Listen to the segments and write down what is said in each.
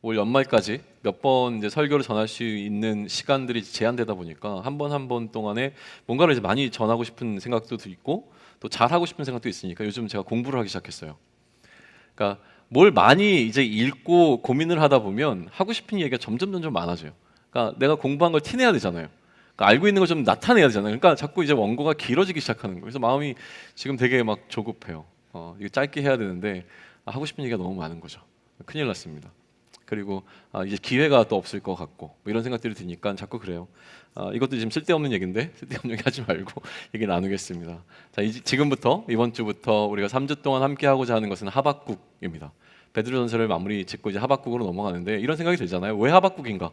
올 연말까지 몇 번 이제 설교를 전할 수 있는 시간들이 제한되다 보니까 한 번 한 번 동안에 뭔가를 이제 많이 전하고 싶은 생각도 있고 또 잘하고 싶은 생각도 있으니까 요즘 제가 공부를 하기 시작했어요. 그러니까 뭘 많이 이제 읽고 고민을 하다 보면 하고 싶은 얘기가 점점 많아져요. 그러니까 내가 공부한 걸 티내야 되잖아요. 그러니까 알고 있는 걸 좀 나타내야 되잖아요. 그러니까 자꾸 이제 원고가 길어지기 시작하는 거예요. 그래서 마음이 지금 되게 막 조급해요. 이거 짧게 해야 되는데 하고 싶은 얘기가 너무 많은 거죠. 큰일 났습니다. 그리고 이제 기회가 또 없을 것 같고 뭐 이런 생각들이 드니까 자꾸 그래요. 이것도 지금 쓸데없는 얘기인데 쓸데없는 얘기 하지 말고 얘기 나누겠습니다. 자, 지금부터 이번 주부터 우리가 3주 동안 함께 하고자 하는 것은 하박국입니다. 베드로전서를 마무리 짓고 이제 하박국으로 넘어가는데 이런 생각이 들잖아요. 왜 하박국인가?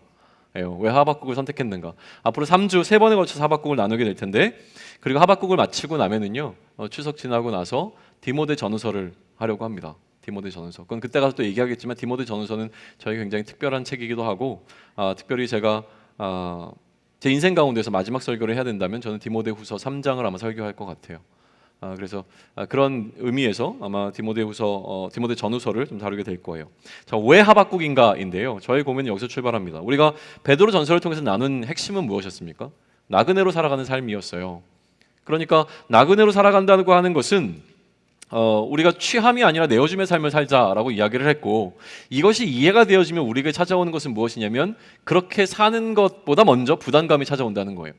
왜 하박국을 선택했는가? 앞으로 3주 3번에 걸쳐서 하박국을 나누게 될 텐데 그리고 하박국을 마치고 나면은요 추석 지나고 나서 디모데 전후서를 하려고 합니다. 디모데 전후서. 그건 그때 가서 또 얘기하겠지만 디모데 전후서는 저희 굉장히 특별한 책이기도 하고 특별히 제가 제 인생 가운데서 마지막 설교를 해야 된다면 저는 디모데후서 3장을 아마 설교할 것 같아요. 그래서 그런 의미에서 아마 디모데 전후서를 좀 다루게 될 거예요. 자, 왜 하박국인가인데요. 저의 고민은 여기서 출발합니다. 우리가 베드로 전서를 통해서 나눈 핵심은 무엇이었습니까? 나그네로 살아가는 삶이었어요. 그러니까 나그네로 살아간다고 하는 것은 우리가 취함이 아니라 내어줌의 삶을 살자라고 이야기를 했고 이것이 이해가 되어지면 우리에게 찾아오는 것은 무엇이냐면 그렇게 사는 것보다 먼저 부담감이 찾아온다는 거예요.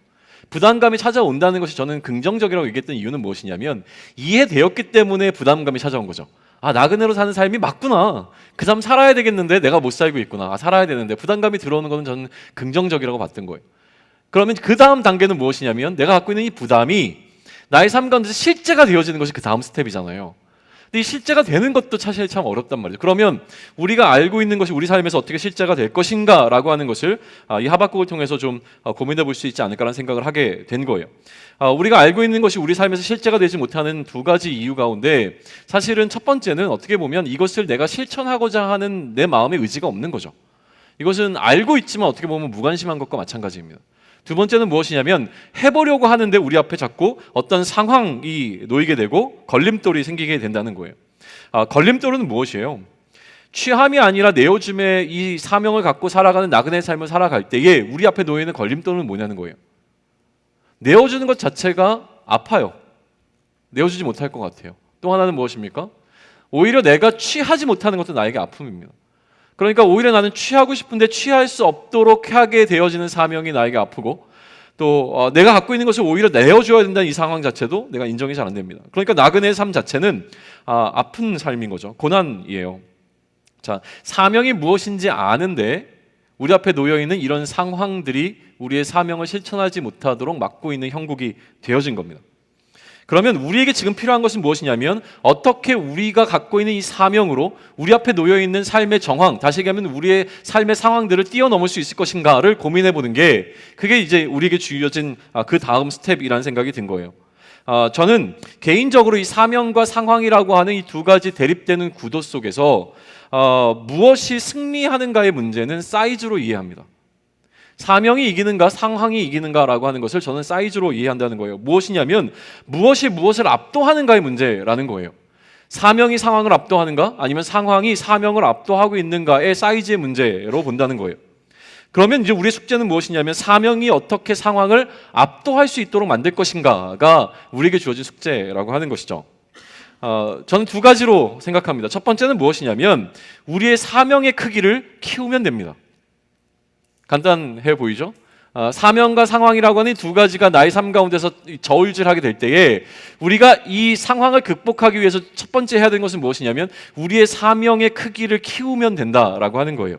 부담감이 찾아온다는 것이 저는 긍정적이라고 얘기했던 이유는 무엇이냐면 이해되었기 때문에 부담감이 찾아온 거죠. 나그네로 사는 삶이 맞구나. 그 삶 살아야 되겠는데 내가 못 살고 있구나. 살아야 되는데 부담감이 들어오는 것은 저는 긍정적이라고 봤던 거예요. 그러면 그 다음 단계는 무엇이냐면 내가 갖고 있는 이 부담이 나의 삶 가운데서 실제가 되어지는 것이 그 다음 스텝이잖아요. 근데 이 실제가 되는 것도 사실 참 어렵단 말이죠. 그러면 우리가 알고 있는 것이 우리 삶에서 어떻게 실제가 될 것인가 라고 하는 것을 이 하박국을 통해서 좀 고민해 볼 수 있지 않을까라는 생각을 하게 된 거예요. 우리가 알고 있는 것이 우리 삶에서 실제가 되지 못하는 두 가지 이유 가운데 사실은 첫 번째는 어떻게 보면 이것을 내가 실천하고자 하는 내 마음의 의지가 없는 거죠. 이것은 알고 있지만 어떻게 보면 무관심한 것과 마찬가지입니다. 두 번째는 무엇이냐면 해보려고 하는데 우리 앞에 자꾸 어떤 상황이 놓이게 되고 걸림돌이 생기게 된다는 거예요. 걸림돌은 무엇이에요? 취함이 아니라 내어줌의 이 사명을 갖고 살아가는 나그네의 삶을 살아갈 때에 우리 앞에 놓이는 걸림돌은 뭐냐는 거예요. 내어주는 것 자체가 아파요. 내어주지 못할 것 같아요. 또 하나는 무엇입니까? 오히려 내가 취하지 못하는 것도 나에게 아픔입니다. 그러니까 오히려 나는 취하고 싶은데 취할 수 없도록 하게 되어지는 사명이 나에게 아프고 또 내가 갖고 있는 것을 오히려 내어줘야 된다는 이 상황 자체도 내가 인정이 잘 안 됩니다. 그러니까 나그네의 삶 자체는 아픈 삶인 거죠. 고난이에요. 자, 사명이 무엇인지 아는데 우리 앞에 놓여있는 이런 상황들이 우리의 사명을 실천하지 못하도록 막고 있는 형국이 되어진 겁니다. 그러면 우리에게 지금 필요한 것은 무엇이냐면 어떻게 우리가 갖고 있는 이 사명으로 우리 앞에 놓여있는 삶의 정황, 다시 얘기하면 우리의 삶의 상황들을 뛰어넘을 수 있을 것인가를 고민해보는 게 그게 이제 우리에게 주어진 그 다음 스텝이라는 생각이 든 거예요. 저는 개인적으로 이 사명과 상황이라고 하는 이 두 가지 대립되는 구도 속에서 무엇이 승리하는가의 문제는 사이즈로 이해합니다. 사명이 이기는가 상황이 이기는가라고 하는 것을 저는 사이즈로 이해한다는 거예요. 무엇이냐면 무엇이 무엇을 압도하는가의 문제라는 거예요. 사명이 상황을 압도하는가 아니면 상황이 사명을 압도하고 있는가의 사이즈의 문제로 본다는 거예요. 그러면 이제 우리의 숙제는 무엇이냐면 사명이 어떻게 상황을 압도할 수 있도록 만들 것인가가 우리에게 주어진 숙제라고 하는 것이죠. 저는 두 가지로 생각합니다. 첫 번째는 무엇이냐면 우리의 사명의 크기를 키우면 됩니다. 간단해 보이죠? 사명과 상황이라고 하는 두 가지가 나의 삶 가운데서 저울질하게 될 때에 우리가 이 상황을 극복하기 위해서 첫 번째 해야 되는 것은 무엇이냐면 우리의 사명의 크기를 키우면 된다라고 하는 거예요.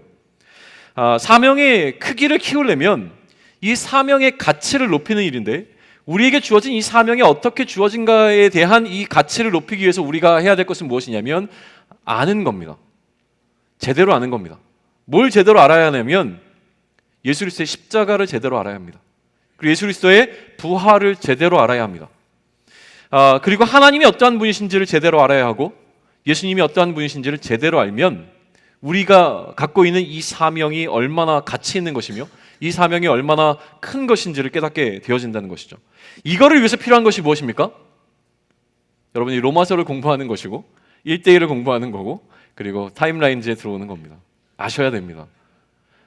사명의 크기를 키우려면 이 사명의 가치를 높이는 일인데 우리에게 주어진 이 사명이 어떻게 주어진가에 대한 이 가치를 높이기 위해서 우리가 해야 될 것은 무엇이냐면 아는 겁니다. 제대로 아는 겁니다. 뭘 제대로 알아야 하냐면 예수 그리스도의 십자가를 제대로 알아야 합니다. 그리고 예수 그리스도의 부활을 제대로 알아야 합니다. 그리고 하나님이 어떠한 분이신지를 제대로 알아야 하고 예수님이 어떠한 분이신지를 제대로 알면 우리가 갖고 있는 이 사명이 얼마나 가치 있는 것이며 이 사명이 얼마나 큰 것인지를 깨닫게 되어진다는 것이죠. 이거를 위해서 필요한 것이 무엇입니까? 여러분이 로마서를 공부하는 것이고 1대1을 공부하는 거고 그리고 타임라인즈에 들어오는 겁니다. 아셔야 됩니다.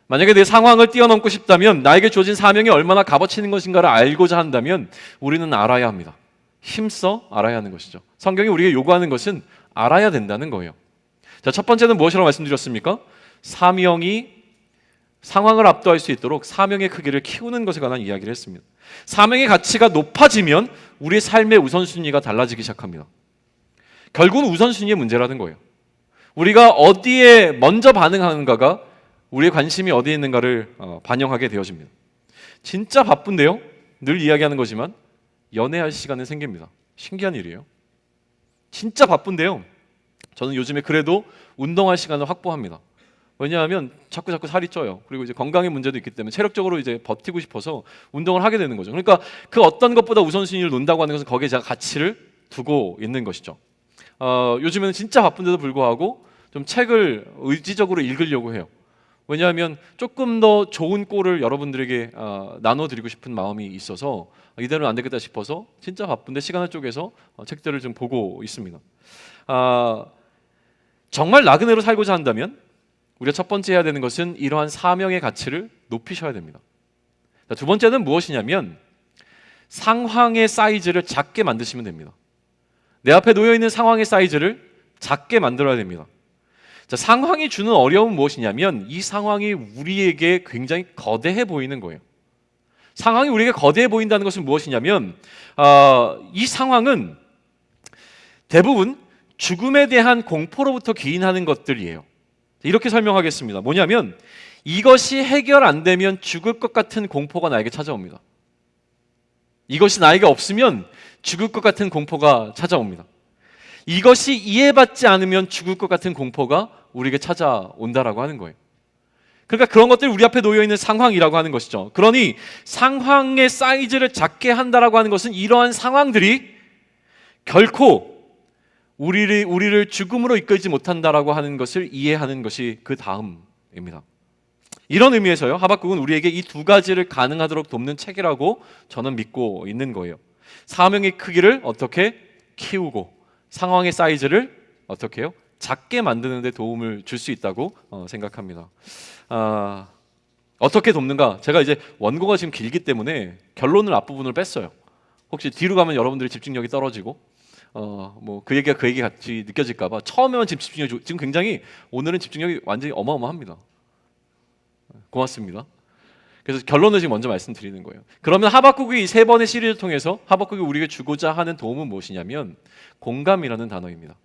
만약에 내 상황을 뛰어넘고 싶다면, 나에게 주어진 사명이 얼마나 값어치 있는 것인가를 알고자 한다면 우리는 알아야 합니다. 힘써 알아야 하는 것이죠. 성경이 우리에게 요구하는 것은 알아야 된다는 거예요. 자, 첫 번째는 무엇이라고 말씀드렸습니까? 사명이 상황을 압도할 수 있도록 사명의 크기를 키우는 것에 관한 이야기를 했습니다. 사명의 가치가 높아지면 우리의 삶의 우선순위가 달라지기 시작합니다. 결국은 우선순위의 문제라는 거예요. 우리가 어디에 먼저 반응하는가가 우리의 관심이 어디에 있는가를 반영하게 되어집니다. 진짜 바쁜데요, 늘 이야기하는 거지만 연애할 시간은 생깁니다. 신기한 일이에요. 진짜 바쁜데요, 저는 요즘에 그래도 운동할 시간을 확보합니다. 왜냐하면 자꾸 살이 쪄요. 그리고 이제 건강의 문제도 있기 때문에 체력적으로 이제 버티고 싶어서 운동을 하게 되는 거죠. 그러니까 그 어떤 것보다 우선순위를 놓는다고 하는 것은 거기에 제가 가치를 두고 있는 것이죠. 요즘에는 진짜 바쁜데도 불구하고 좀 책을 의지적으로 읽으려고 해요. 왜냐하면 조금 더 좋은 꼴을 여러분들에게 나눠드리고 싶은 마음이 있어서 이대로는 안 되겠다 싶어서 진짜 바쁜데 시간을 쪼개서 책들을 좀 보고 있습니다. 정말 나그네로 살고자 한다면 우리가 첫 번째 해야 되는 것은 이러한 사명의 가치를 높이셔야 됩니다. 두 번째는 무엇이냐면 상황의 사이즈를 작게 만드시면 됩니다. 내 앞에 놓여있는 상황의 사이즈를 작게 만들어야 됩니다. 자, 상황이 주는 어려움은 무엇이냐면 이 상황이 우리에게 굉장히 거대해 보이는 거예요. 상황이 우리에게 거대해 보인다는 것은 무엇이냐면 이 상황은 대부분 죽음에 대한 공포로부터 기인하는 것들이에요. 이렇게 설명하겠습니다. 뭐냐면 이것이 해결 안 되면 죽을 것 같은 공포가 나에게 찾아옵니다. 이것이 나에게 없으면 죽을 것 같은 공포가 찾아옵니다. 이것이 이해받지 않으면 죽을 것 같은 공포가 우리에게 찾아온다라고 하는 거예요. 그러니까 그런 것들이 우리 앞에 놓여있는 상황이라고 하는 것이죠. 그러니 상황의 사이즈를 작게 한다라고 하는 것은 이러한 상황들이 결코 우리를 죽음으로 이끌지 못한다라고 하는 것을 이해하는 것이 그 다음입니다. 이런 의미에서요, 하박국은 우리에게 이 두 가지를 가능하도록 돕는 책이라고 저는 믿고 있는 거예요. 사명의 크기를 어떻게 키우고 상황의 사이즈를 어떻게 해요? 작게 만드는 데 도움을 줄 수 있다고 생각합니다. 어떻게 돕는가? 제가 이제 원고가 지금 길기 때문에 결론을 앞부분을 뺐어요. 혹시 뒤로 가면 여러분들의 집중력이 떨어지고 뭐 그 얘기가 그 얘기 같이 느껴질까 봐 처음에만 지금 굉장히 오늘은 집중력이 완전히 어마어마합니다. 고맙습니다. 그래서 결론을 지금 먼저 말씀드리는 거예요. 그러면 하박국이 이 세 번의 시리즈를 통해서 하박국이 우리에게 주고자 하는 도움은 무엇이냐면 공감이라는 단어입니다.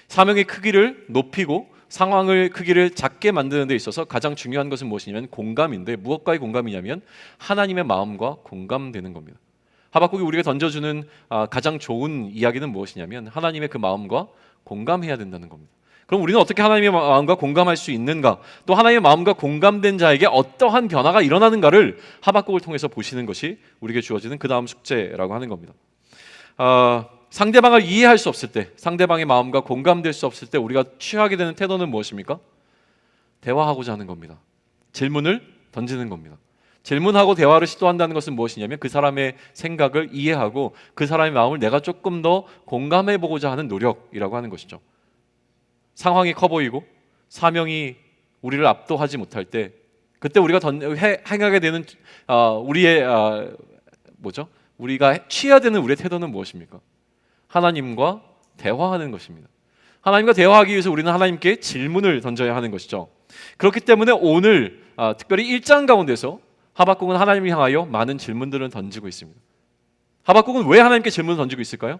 사명의 크기를 높이고 상황의 크기를 작게 만드는 데 있어서 가장 중요한 것은 무엇이냐면 공감인데, 무엇과의 공감이냐면 하나님의 마음과 공감되는 겁니다. 하박국이 우리가 던져주는 가장 좋은 이야기는 무엇이냐면 하나님의 그 마음과 공감해야 된다는 겁니다. 그럼 우리는 어떻게 하나님의 마음과 공감할 수 있는가? 또 하나님의 마음과 공감된 자에게 어떠한 변화가 일어나는가를 하박국을 통해서 보시는 것이 우리에게 주어지는 그 다음 숙제라고 하는 겁니다. 상대방을 이해할 수 없을 때, 상대방의 마음과 공감될 수 없을 때 우리가 취하게 되는 태도는 무엇입니까? 대화하고자 하는 겁니다. 질문을 던지는 겁니다. 질문하고 대화를 시도한다는 것은 무엇이냐면 그 사람의 생각을 이해하고 그 사람의 마음을 내가 조금 더 공감해 보고자 하는 노력이라고 하는 것이죠. 상황이 커 보이고 사명이 우리를 압도하지 못할 때, 그때 우리가 행하게 되는 우리가 취해야 되는 우리의 태도는 무엇입니까? 하나님과 대화하는 것입니다. 하나님과 대화하기 위해서 우리는 하나님께 질문을 던져야 하는 것이죠. 그렇기 때문에 오늘 특별히 1장 가운데서 하박국은 하나님을 향하여 많은 질문들을 던지고 있습니다. 하박국은 왜 하나님께 질문을 던지고 있을까요?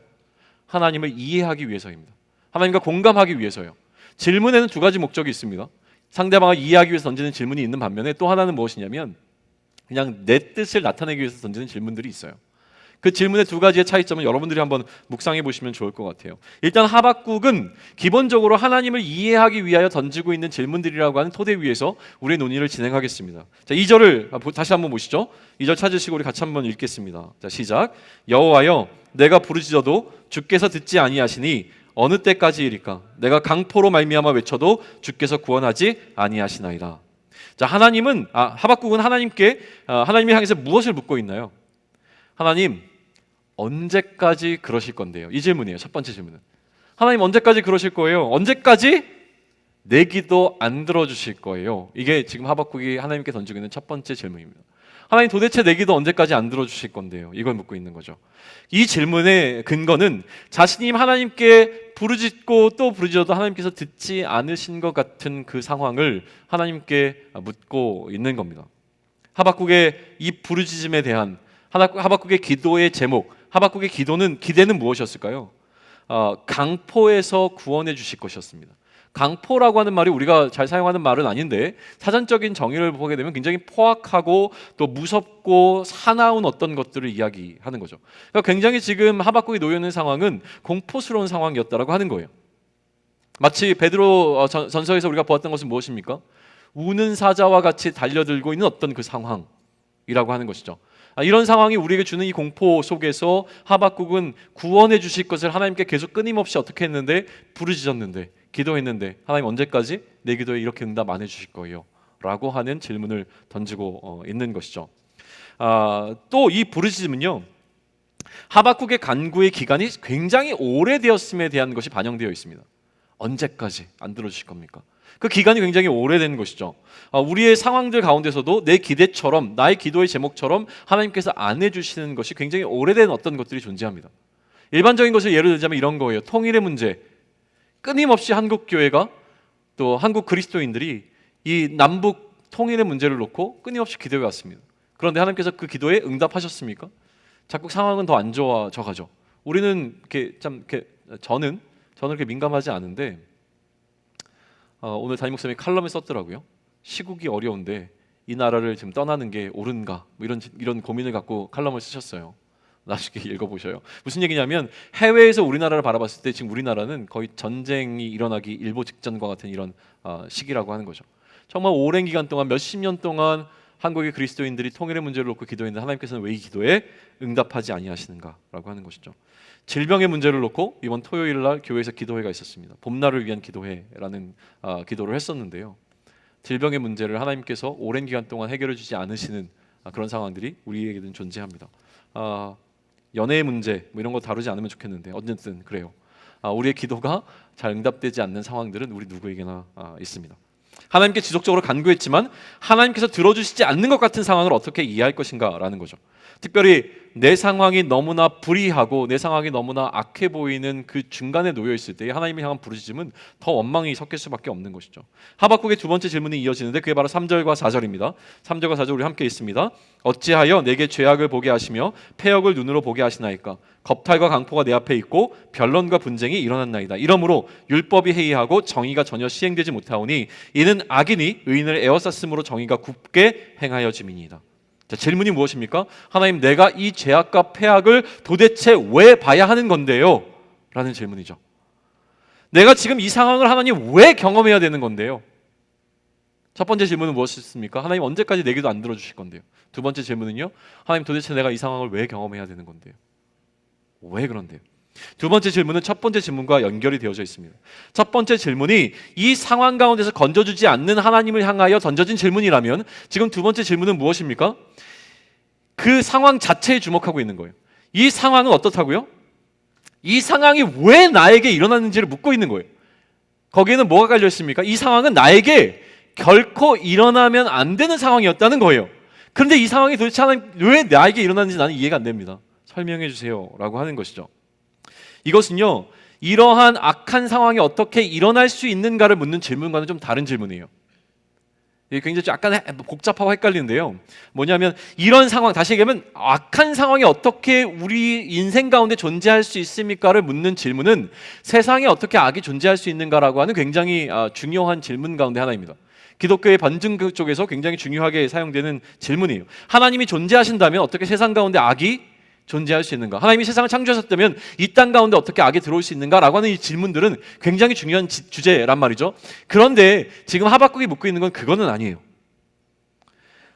하나님을 이해하기 위해서입니다. 하나님과 공감하기 위해서요. 질문에는 두 가지 목적이 있습니다. 상대방을 이해하기 위해서 던지는 질문이 있는 반면에 또 하나는 무엇이냐면 그냥 내 뜻을 나타내기 위해서 던지는 질문들이 있어요. 그 질문의 두 가지의 차이점은 여러분들이 한번 묵상해 보시면 좋을 것 같아요. 일단 하박국은 기본적으로 하나님을 이해하기 위하여 던지고 있는 질문들이라고 하는 토대 위에서 우리의 논의를 진행하겠습니다. 자, 2절을 다시 한번 보시죠. 2절 찾으시고 우리 같이 한번 읽겠습니다. 자, 시작. 여호와여, 내가 부르짖어도 주께서 듣지 아니하시니 어느 때까지이리까? 내가 강포로 말미암아 외쳐도 주께서 구원하지 아니하시나이다. 자, 하박국은 하나님을 향해서 무엇을 묻고 있나요? 하나님, 언제까지 그러실 건데요? 이 질문이에요. 첫 번째 질문은. 하나님 언제까지 그러실 거예요? 언제까지 내 기도 안 들어주실 거예요. 이게 지금 하박국이 하나님께 던지고 있는 첫 번째 질문입니다. 하나님 도대체 내 기도 언제까지 안 들어주실 건데요? 이걸 묻고 있는 거죠. 이 질문의 근거는 자신이 하나님께 부르짖고 또 부르짖어도 하나님께서 듣지 않으신 것 같은 그 상황을 하나님께 묻고 있는 겁니다. 하박국의 이 부르짖음에 대한 하박국의 기도의 제목, 하박국의 기대는 무엇이었을까요? 강포에서 구원해 주실 것이었습니다. 강포라고 하는 말이 우리가 잘 사용하는 말은 아닌데 사전적인 정의를 보게 되면 굉장히 포악하고 또 무섭고 사나운 어떤 것들을 이야기하는 거죠. 그러니까 굉장히 지금 하박국이 놓여 있는 상황은 공포스러운 상황이었다라고 하는 거예요. 마치 베드로 전서에서 우리가 보았던 것은 무엇입니까? 우는 사자와 같이 달려들고 있는 어떤 그 상황이라고 하는 것이죠. 이런 상황이 우리에게 주는 이 공포 속에서 하박국은 구원해 주실 것을 하나님께 계속 끊임없이 어떻게 했는데 부르짖었는데 기도했는데 하나님 언제까지 내 기도에 이렇게 응답 안 해주실 거예요? 라고 하는 질문을 던지고 있는 것이죠. 또 이 부르짖음은요, 하박국의 간구의 기간이 굉장히 오래되었음에 대한 것이 반영되어 있습니다. 언제까지 안 들어주실 겁니까? 그 기간이 굉장히 오래된 것이죠. 우리의 상황들 가운데서도 내 기대처럼 나의 기도의 제목처럼 하나님께서 안 해주시는 것이 굉장히 오래된 어떤 것들이 존재합니다. 일반적인 것을 예를 들자면 이런 거예요. 통일의 문제. 끊임없이 한국 교회가 또 한국 그리스도인들이 이 남북 통일의 문제를 놓고 끊임없이 기도해 왔습니다. 그런데 하나님께서 그 기도에 응답하셨습니까? 자꾸 상황은 더 안 좋아져 가죠. 우리는 저는 그렇게 민감하지 않은데 오늘 담임 목사님이 칼럼을 썼더라고요. 시국이 어려운데 이 나라를 지금 떠나는 게 옳은가? 뭐 이런 고민을 갖고 칼럼을 쓰셨어요. 나중에 읽어보셔요. 무슨 얘기냐면 해외에서 우리나라를 바라봤을 때 지금 우리나라는 거의 전쟁이 일어나기 일보 직전과 같은 이런 시기라고 하는 거죠. 정말 오랜 기간 동안 몇십 년 동안 한국의 그리스도인들이 통일의 문제를 놓고 기도했는데 하나님께서는 왜 이 기도에 응답하지 아니하시는가라고 하는 것이죠. 질병의 문제를 놓고 이번 토요일 날 교회에서 기도회가 있었습니다. 봄날을 위한 기도회라는 기도를 했었는데요. 질병의 문제를 하나님께서 오랜 기간 동안 해결해 주지 않으시는 그런 상황들이 우리에게는 존재합니다. 연애의 문제 뭐 이런 거 다루지 않으면 좋겠는데 어쨌든 그래요. 우리의 기도가 잘 응답되지 않는 상황들은 우리 누구에게나 있습니다. 하나님께 지속적으로 간구했지만 하나님께서 들어주시지 않는 것 같은 상황을 어떻게 이해할 것인가라는 거죠. 특별히 내 상황이 너무나 불의하고 내 상황이 너무나 악해 보이는 그 중간에 놓여 있을 때 하나님을 향한 부르짖음은 더 원망이 섞일 수밖에 없는 것이죠. 하박국의 두 번째 질문이 이어지는데 그게 바로 3절과 4절입니다. 3절과 4절 우리 함께 있습니다. 어찌하여 내게 죄악을 보게 하시며 패역을 눈으로 보게 하시나이까? 겁탈과 강포가 내 앞에 있고 변론과 분쟁이 일어났나이다. 이러므로 율법이 해이하고 정의가 전혀 시행되지 못하오니 이는 악인이 의인을 에워쌌으므로 정의가 굽게 행하여짐이니이다. 자, 질문이 무엇입니까? 하나님, 내가 이 죄악과 패악을 도대체 왜 봐야 하는 건데요? 라는 질문이죠. 내가 지금 이 상황을 하나님 왜 경험해야 되는 건데요? 첫 번째 질문은 무엇이었습니까? 하나님 언제까지 내 기도 안 들어주실 건데요? 두 번째 질문은요, 하나님 도대체 내가 이 상황을 왜 경험해야 되는 건데요? 왜 그런데요? 두 번째 질문은 첫 번째 질문과 연결이 되어져 있습니다. 첫 번째 질문이 이 상황 가운데서 건져주지 않는 하나님을 향하여 던져진 질문이라면 지금 두 번째 질문은 무엇입니까? 그 상황 자체에 주목하고 있는 거예요. 이 상황은 어떻다고요? 이 상황이 왜 나에게 일어났는지를 묻고 있는 거예요. 거기에는 뭐가 깔려 있습니까? 이 상황은 나에게 결코 일어나면 안 되는 상황이었다는 거예요. 그런데 이 상황이 도대체 하나님 왜 나에게 일어났는지 나는 이해가 안 됩니다. 설명해 주세요 라고 하는 것이죠. 이것은요, 이러한 악한 상황이 어떻게 일어날 수 있는가를 묻는 질문과는 좀 다른 질문이에요. 이게 굉장히 약간 복잡하고 헷갈리는데요. 뭐냐면 이런 상황, 다시 얘기하면 악한 상황이 어떻게 우리 인생 가운데 존재할 수 있습니까를 묻는 질문은 세상에 어떻게 악이 존재할 수 있는가라고 하는 굉장히 중요한 질문 가운데 하나입니다. 기독교의 반증 쪽에서 굉장히 중요하게 사용되는 질문이에요. 하나님이 존재하신다면 어떻게 세상 가운데 악이 존재할 수 있는가? 하나님이 세상을 창조하셨다면 이 땅 가운데 어떻게 악이 들어올 수 있는가라고 하는 이 질문들은 굉장히 중요한 주제란 말이죠. 그런데 지금 하박국이 묻고 있는 건 그거는 아니에요.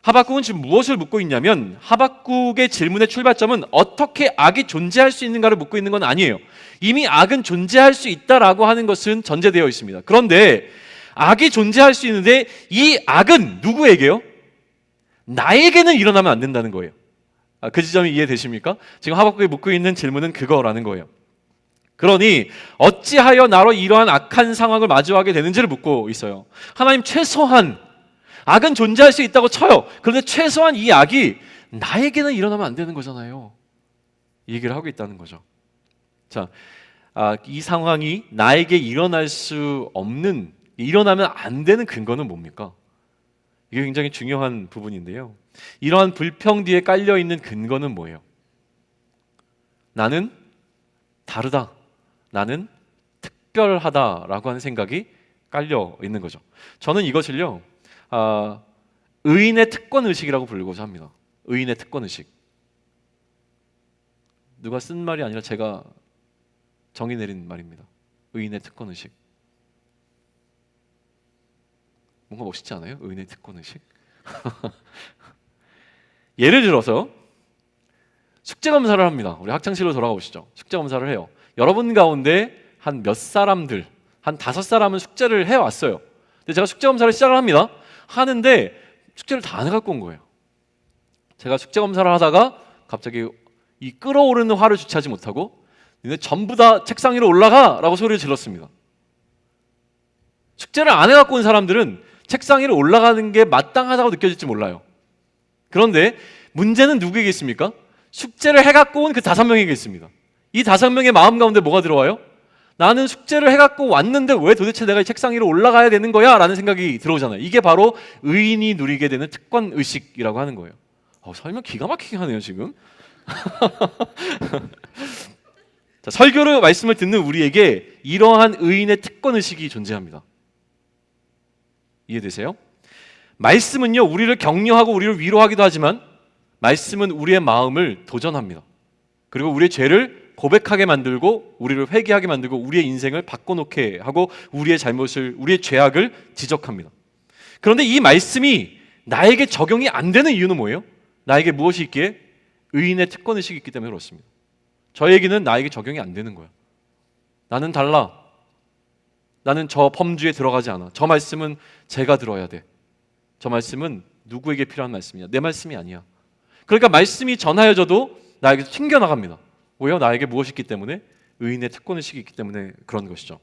하박국은 지금 무엇을 묻고 있냐면 하박국의 질문의 출발점은 어떻게 악이 존재할 수 있는가를 묻고 있는 건 아니에요. 이미 악은 존재할 수 있다라고 하는 것은 전제되어 있습니다. 그런데 악이 존재할 수 있는데 이 악은 누구에게요? 나에게는 일어나면 안 된다는 거예요. 그 지점이 이해되십니까? 지금 하박국이 묻고 있는 질문은 그거라는 거예요. 그러니 어찌하여 나로 이러한 악한 상황을 마주하게 되는지를 묻고 있어요. 하나님, 최소한 악은 존재할 수 있다고 쳐요. 그런데 최소한 이 악이 나에게는 일어나면 안 되는 거잖아요. 이 얘기를 하고 있다는 거죠. 자, 이 상황이 나에게 일어날 수 없는, 일어나면 안 되는 근거는 뭡니까? 이게 굉장히 중요한 부분인데요. 이러한 불평 뒤에 깔려 있는 근거는 뭐예요? 나는 다르다, 나는 특별하다라고 하는 생각이 깔려 있는 거죠. 저는 이것을요, 의인의 특권 의식이라고 부르고자 합니다. 의인의 특권 의식. 누가 쓴 말이 아니라 제가 정의 내린 말입니다. 의인의 특권 의식. 뭔가 멋있지 않아요? 의인의 특권 의식. 예를 들어서 숙제 검사를 합니다. 우리 학창시절로 돌아가 보시죠. 숙제 검사를 해요. 여러분 가운데 한 몇 사람들, 한 5사람은 숙제를 해왔어요. 근데 제가 숙제 검사를 시작을 합니다. 하는데 숙제를 다 안 해갖고 온 거예요. 제가 숙제 검사를 하다가 갑자기 이 끓어오르는 화를 주체하지 못하고 너네 전부 다 책상 위로 올라가! 라고 소리를 질렀습니다. 숙제를 안 해갖고 온 사람들은 책상 위로 올라가는 게 마땅하다고 느껴질지 몰라요. 그런데 문제는 누구에게 있습니까? 숙제를 해갖고 온 그 5명에게 있습니다. 이 5명의 마음 가운데 뭐가 들어와요? 나는 숙제를 해갖고 왔는데 왜 도대체 내가 이 책상 위로 올라가야 되는 거야? 라는 생각이 들어오잖아요. 이게 바로 의인이 누리게 되는 특권 의식이라고 하는 거예요. 설명 기가 막히게 하네요 지금. 자, 설교를 말씀을 듣는 우리에게 이러한 의인의 특권 의식이 존재합니다. 이해되세요? 말씀은요, 우리를 격려하고 우리를 위로하기도 하지만 말씀은 우리의 마음을 도전합니다. 그리고 우리의 죄를 고백하게 만들고 우리를 회개하게 만들고 우리의 인생을 바꿔놓게 하고 우리의 잘못을, 우리의 죄악을 지적합니다. 그런데 이 말씀이 나에게 적용이 안 되는 이유는 뭐예요? 나에게 무엇이 있기에? 의인의 특권 의식이 있기 때문에 그렇습니다. 저 얘기는 나에게 적용이 안 되는 거야. 나는 달라. 나는 저 범주에 들어가지 않아. 저 말씀은 제가 들어야 돼. 저 말씀은 누구에게 필요한 말씀이야? 내 말씀이 아니야. 그러니까 말씀이 전하여져도 나에게서 튕겨나갑니다. 왜요? 나에게 무엇이 있기 때문에? 의인의 특권 의식이 있기 때문에 그런 것이죠.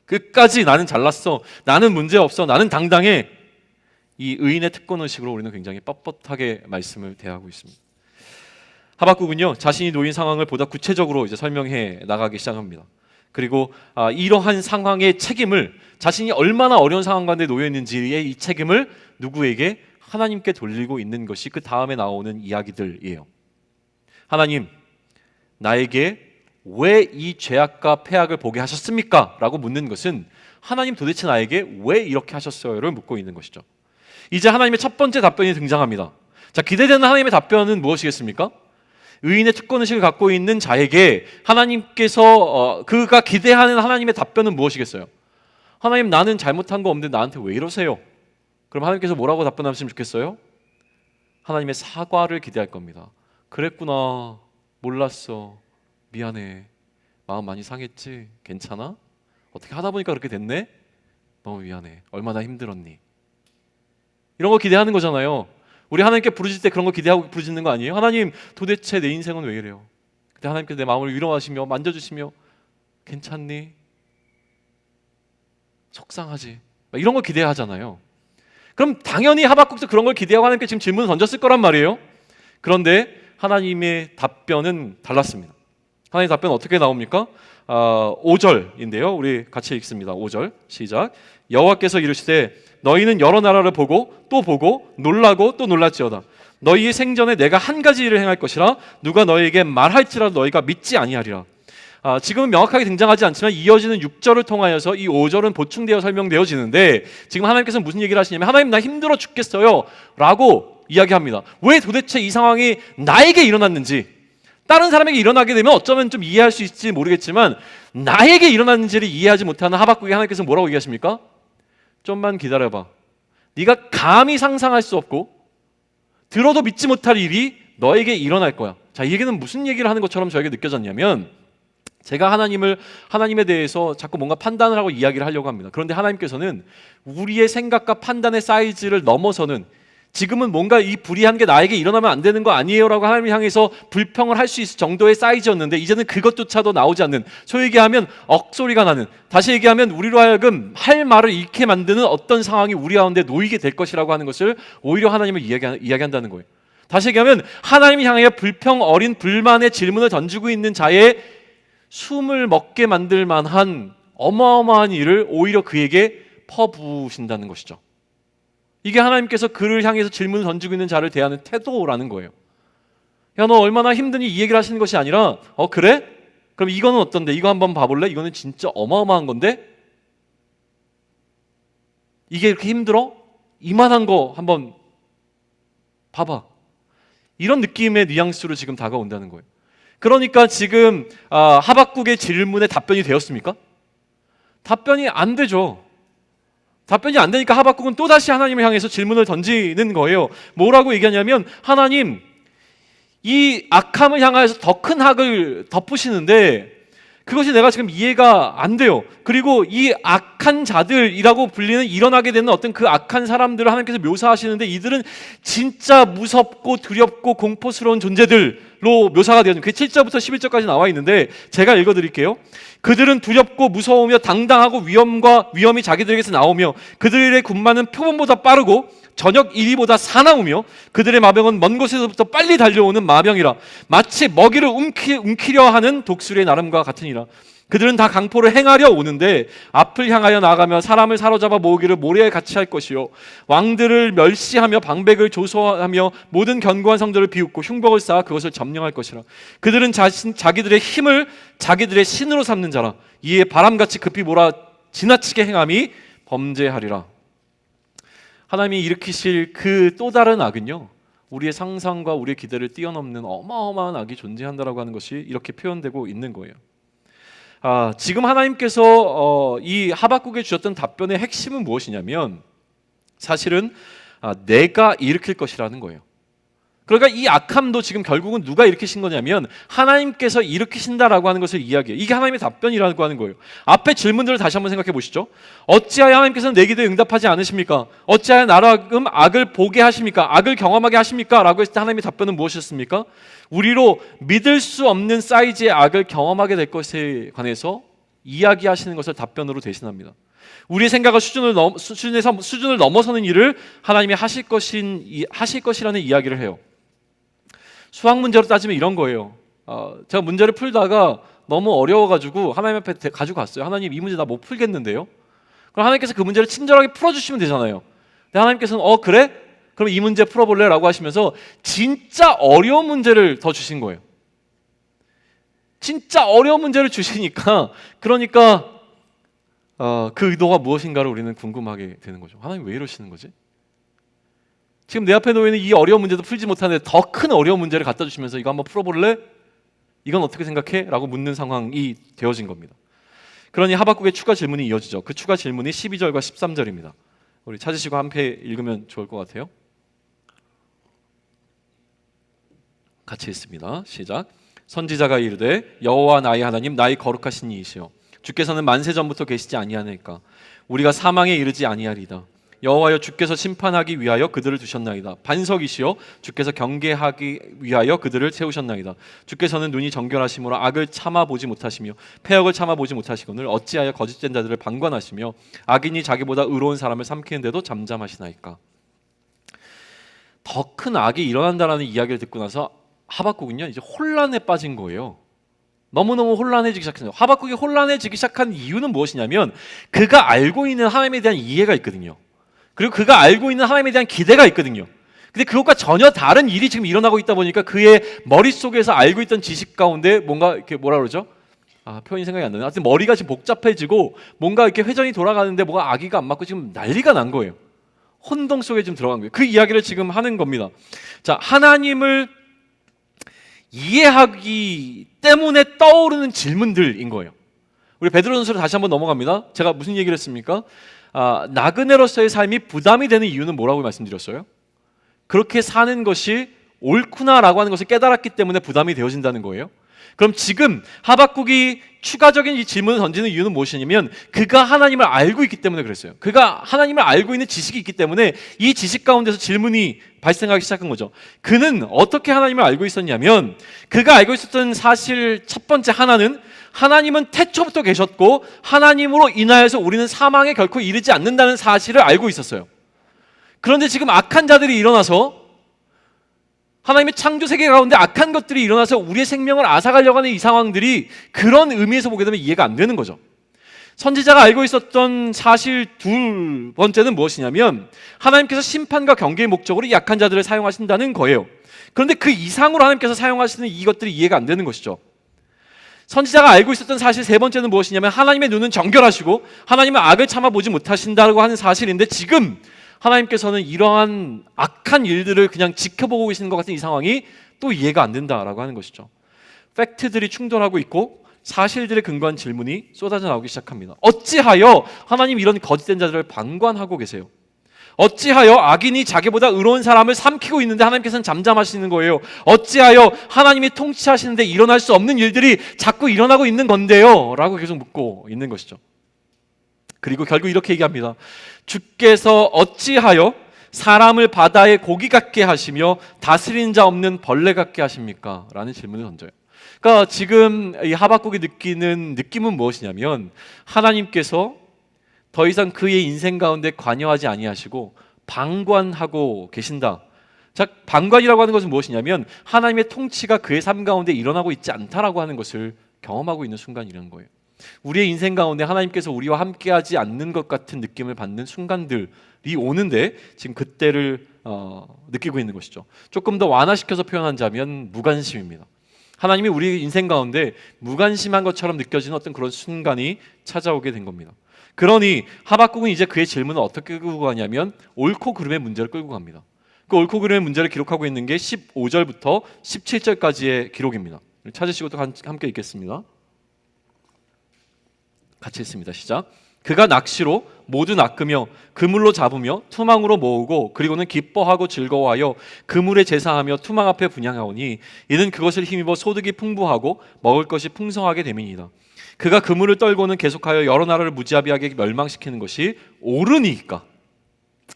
끝까지 나는 잘났어, 나는 문제없어, 나는 당당해. 이 의인의 특권 의식으로 우리는 굉장히 뻣뻣하게 말씀을 대하고 있습니다. 하박국은요, 자신이 놓인 상황을 보다 구체적으로 이제 설명해 나가기 시작합니다. 그리고 이러한 상황의 책임을, 자신이 얼마나 어려운 상황 가운데 놓여 있는지의 이 책임을 누구에게? 하나님께 돌리고 있는 것이 그 다음에 나오는 이야기들이에요. 하나님, 나에게 왜 이 죄악과 패악을 보게 하셨습니까? 라고 묻는 것은 하나님 도대체 나에게 왜 이렇게 하셨어요?를 묻고 있는 것이죠. 이제 하나님의 첫 번째 답변이 등장합니다. 자, 기대되는 하나님의 답변은 무엇이겠습니까? 의인의 특권의식을 갖고 있는 자에게 하나님께서 그가 기대하는 하나님의 답변은 무엇이겠어요? 하나님, 나는 잘못한 거 없는데 나한테 왜 이러세요? 그럼 하나님께서 뭐라고 답변하시면 좋겠어요? 하나님의 사과를 기대할 겁니다. 그랬구나, 몰랐어, 미안해, 마음 많이 상했지? 괜찮아? 어떻게 하다 보니까 그렇게 됐네? 너무 미안해, 얼마나 힘들었니? 이런 거 기대하는 거잖아요. 우리 하나님께 부르실 때 그런 거 기대하고 부르시는 거 아니에요? 하나님, 도대체 내 인생은 왜 이래요? 그때 하나님께서 내 마음을 위로하시며 만져주시며 괜찮니? 속상하지? 이런 거 기대하잖아요. 그럼 당연히 하박국도 그런 걸 기대하고 하나님께 지금 질문을 던졌을 거란 말이에요. 그런데 하나님의 답변은 달랐습니다. 하나님의 답변은 어떻게 나옵니까? 5절인데요. 우리 같이 읽습니다. 5절 시작. 여호와께서 이르시되 너희는 여러 나라를 보고 또 보고 놀라고 또 놀랄지어다. 너희의 생전에 내가 한 가지 일을 행할 것이라 누가 너희에게 말할지라도 너희가 믿지 아니하리라. 지금은 명확하게 등장하지 않지만 이어지는 6절을 통하여서 이 5절은 보충되어 설명되어지는데 지금 하나님께서 무슨 얘기를 하시냐면 하나님, 나 힘들어 죽겠어요 라고 이야기합니다. 왜 도대체 이 상황이 나에게 일어났는지, 다른 사람에게 일어나게 되면 어쩌면 좀 이해할 수 있을지 모르겠지만 나에게 일어났는지를 이해하지 못하는 하박국에 하나님께서 뭐라고 얘기하십니까? 좀만 기다려봐. 네가 감히 상상할 수 없고 들어도 믿지 못할 일이 너에게 일어날 거야. 자, 이 얘기는 무슨 얘기를 하는 것처럼 저에게 느껴졌냐면, 제가 하나님에 대해서 자꾸 뭔가 판단을 하고 이야기를 하려고 합니다. 그런데 하나님께서는 우리의 생각과 판단의 사이즈를 넘어서는 지금은 뭔가 이 불의한 게 나에게 일어나면 안 되는 거 아니에요? 라고 하나님을 향해서 불평을 할 수 있을 정도의 사이즈였는데 이제는 그것조차도 나오지 않는, 소위 얘기하면 억소리가 나는, 다시 얘기하면 우리로 하여금 할 말을 잃게 만드는 어떤 상황이 우리 가운데 놓이게 될 것이라고 하는 것을 오히려 하나님을 이야기한다는 거예요. 다시 얘기하면 하나님을 향해 불평 어린 불만의 질문을 던지고 있는 자의 숨을 먹게 만들 만한 어마어마한 일을 오히려 그에게 퍼부으신다는 것이죠. 이게 하나님께서 그를 향해서 질문을 던지고 있는 자를 대하는 태도라는 거예요. 야, 너 얼마나 힘드니 이 얘기를 하시는 것이 아니라 그래? 그럼 이거는 어떤데? 이거 한번 봐볼래? 이거는 진짜 어마어마한 건데? 이게 이렇게 힘들어? 이만한 거 한번 봐봐. 이런 느낌의 뉘앙스로 지금 다가온다는 거예요. 그러니까 지금 하박국의 질문에 답변이 되었습니까? 답변이 안 되죠. 답변이 안 되니까 하박국은 또다시 하나님을 향해서 질문을 던지는 거예요. 뭐라고 얘기하냐면, 하나님, 이 악함을 향하여서 더 큰 악을 덮으시는데 그것이 내가 지금 이해가 안 돼요. 그리고 이 악한 자들이라고 불리는, 일어나게 되는 어떤 그 악한 사람들을 하나님께서 묘사하시는데 이들은 진짜 무섭고 두렵고 공포스러운 존재들로 묘사가 되어요. 그게 7절부터 11절까지 나와 있는데 제가 읽어드릴게요. 그들은 두렵고 무서우며 당당하고 위험이 자기들에게서 나오며 그들의 군마는 표범보다 빠르고 저녁 이리보다 사나우며 그들의 마병은 먼 곳에서부터 빨리 달려오는 마병이라. 마치 먹이를 움키려 하는 독수리의 나름과 같으니라. 그들은 다 강포를 행하려 오는데 앞을 향하여 나가며 사람을 사로잡아 모으기를 모래에 같이 할 것이요 왕들을 멸시하며 방백을 조소하며 모든 견고한 성들을 비웃고 흉복을 쌓아 그것을 점령할 것이라. 그들은 자기들의 힘을 자기들의 신으로 삼는 자라. 이에 바람같이 급히 몰아 지나치게 행함이 범죄하리라. 하나님이 일으키실 그 또 다른 악은요, 우리의 상상과 우리의 기대를 뛰어넘는 어마어마한 악이 존재한다라고 하는 것이 이렇게 표현되고 있는 거예요. 지금 하나님께서 이 하박국에 주셨던 답변의 핵심은 무엇이냐면 사실은 내가 일으킬 것이라는 거예요. 그러니까 이 악함도 지금 결국은 누가 일으키신 거냐면 하나님께서 일으키신다라고 하는 것을 이야기해요. 이게 하나님의 답변이라고 하는 거예요. 앞에 질문들을 다시 한번 생각해 보시죠. 어찌하여 하나님께서는 내 기도에 응답하지 않으십니까? 어찌하여 나로 하여금 악을 보게 하십니까? 악을 경험하게 하십니까? 라고 했을 때 하나님의 답변은 무엇이었습니까? 우리로 믿을 수 없는 사이즈의 악을 경험하게 될 것에 관해서 이야기하시는 것을 답변으로 대신합니다. 우리의 생각을 수준을 넘어서는 일을 하나님이 하실 것이라는 이야기를 해요. 수학 문제로 따지면 이런 거예요. 제가 문제를 풀다가 너무 어려워가지고 하나님 앞에 가지고 갔어요. 하나님, 이 문제 나 못 풀겠는데요? 그럼 하나님께서 그 문제를 친절하게 풀어주시면 되잖아요. 근데 하나님께서는 그래? 그럼 이 문제 풀어볼래? 라고 하시면서 진짜 어려운 문제를 더 주신 거예요. 진짜 어려운 문제를 주시니까, 그러니까 그 의도가 무엇인가를 우리는 궁금하게 되는 거죠. 하나님 왜 이러시는 거지? 지금 내 앞에 놓여있는 이 어려운 문제도 풀지 못하는데 더 큰 어려운 문제를 갖다 주시면서 이거 한번 풀어볼래? 이건 어떻게 생각해? 라고 묻는 상황이 되어진 겁니다. 그러니 하박국의 추가 질문이 이어지죠. 그 추가 질문이 12절과 13절입니다. 우리 찾으시고 한 편 읽으면 좋을 것 같아요. 같이 읽습니다. 시작. 선지자가 이르되 여호와 나의 하나님, 나의 거룩하신 이이시여, 주께서는 만세 전부터 계시지 아니하니까 우리가 사망에 이르지 아니하리다. 여호와여, 주께서 심판하기 위하여 그들을 두셨나이다. 반석이시여, 주께서 경계하기 위하여 그들을 세우셨나이다. 주께서는 눈이 정결하심으로 악을 참아보지 못하시며 패역을 참아보지 못하시거늘 어찌하여 거짓된 자들을 방관하시며 악인이 자기보다 의로운 사람을 삼키는데도 잠잠하시나이까. 더 큰 악이 일어난다라는 이야기를 듣고 나서 하박국은요, 이제 혼란에 빠진 거예요. 너무너무 혼란해지기 시작했어요. 하박국이 혼란해지기 시작한 이유는 무엇이냐면 그가 알고 있는 하나님에 대한 이해가 있거든요. 그리고 그가 알고 있는 하나님에 대한 기대가 있거든요. 근데 그것과 전혀 다른 일이 지금 일어나고 있다 보니까 그의 머릿속에서 알고 있던 지식 가운데 뭔가 이렇게 뭐라 그러죠? 표현이 생각이 안 나네요. 하여튼 머리가 지금 복잡해지고 뭔가 이렇게 회전이 돌아가는데 뭐가 아기가 안 맞고 지금 난리가 난 거예요. 혼동 속에 좀 들어간 거예요. 그 이야기를 지금 하는 겁니다. 자, 하나님을 이해하기 때문에 떠오르는 질문들인 거예요. 우리 베드로전서로 다시 한번 넘어갑니다. 제가 무슨 얘기를 했습니까? 나그네로서의 삶이 부담이 되는 이유는 뭐라고 말씀드렸어요? 그렇게 사는 것이 옳구나라고 하는 것을 깨달았기 때문에 부담이 되어진다는 거예요. 그럼 지금 하박국이 추가적인 이 질문을 던지는 이유는 무엇이냐면 그가 하나님을 알고 있기 때문에 그랬어요. 그가 하나님을 알고 있는 지식이 있기 때문에 이 지식 가운데서 질문이 발생하기 시작한 거죠. 그는 어떻게 하나님을 알고 있었냐면 그가 알고 있었던 사실 첫 번째 하나는 하나님은 태초부터 계셨고 하나님으로 인하여서 우리는 사망에 결코 이르지 않는다는 사실을 알고 있었어요. 그런데 지금 악한 자들이 일어나서 하나님의 창조 세계 가운데 악한 것들이 일어나서 우리의 생명을 앗아가려고 하는 이 상황들이 그런 의미에서 보게 되면 이해가 안 되는 거죠. 선지자가 알고 있었던 사실 두 번째는 무엇이냐면 하나님께서 심판과 경계의 목적으로 이 약한 자들을 사용하신다는 거예요. 그런데 그 이상으로 하나님께서 사용하시는 이것들이 이해가 안 되는 것이죠. 선지자가 알고 있었던 사실 세 번째는 무엇이냐면 하나님의 눈은 정결하시고 하나님은 악을 참아보지 못하신다고 하는 사실인데 지금 하나님께서는 이러한 악한 일들을 그냥 지켜보고 계시는 것 같은 이 상황이 또 이해가 안 된다라고 하는 것이죠. 팩트들이 충돌하고 있고 사실들에 근거한 질문이 쏟아져 나오기 시작합니다. 어찌하여 하나님 이런 거짓된 자들을 방관하고 계세요? 어찌하여 악인이 자기보다 의로운 사람을 삼키고 있는데 하나님께서는 잠잠하시는 거예요? 어찌하여 하나님이 통치하시는데 일어날 수 없는 일들이 자꾸 일어나고 있는 건데요? 라고 계속 묻고 있는 것이죠. 그리고 결국 이렇게 얘기합니다. 주께서 어찌하여 사람을 바다의 고기 같게 하시며 다스리는 자 없는 벌레 같게 하십니까? 라는 질문을 던져요. 그러니까 지금 이 하박국이 느끼는 느낌은 무엇이냐면 하나님께서 더 이상 그의 인생 가운데 관여하지 아니하시고 방관하고 계신다. 자, 방관이라고 하는 것은 무엇이냐면 하나님의 통치가 그의 삶 가운데 일어나고 있지 않다라고 하는 것을 경험하고 있는 순간이라는 거예요. 우리의 인생 가운데 하나님께서 우리와 함께하지 않는 것 같은 느낌을 받는 순간들이 오는데 지금 그때를 느끼고 있는 것이죠. 조금 더 완화시켜서 표현하자면 무관심입니다. 하나님이 우리 인생 가운데 무관심한 것처럼 느껴지는 어떤 그런 순간이 찾아오게 된 겁니다. 그러니 하박국은 이제 그의 질문을 어떻게 끌고 가냐면 옳고 그름의 문제를 끌고 갑니다. 그 옳고 그름의 문제를 기록하고 있는 게 15절부터 17절까지의 기록입니다. 찾으시고 또 함께 읽겠습니다. 같이 읽습니다. 시작. 그가 낚시로 모두 낚으며 그물로 잡으며 투망으로 모으고 그리고는 기뻐하고 즐거워하여 그물에 제사하며 투망 앞에 분향하오니 이는 그것을 힘입어 소득이 풍부하고 먹을 것이 풍성하게 됨이니이다. 그가 그물을 떨고는 계속하여 여러 나라를 무지하게 멸망시키는 것이 옳으니까.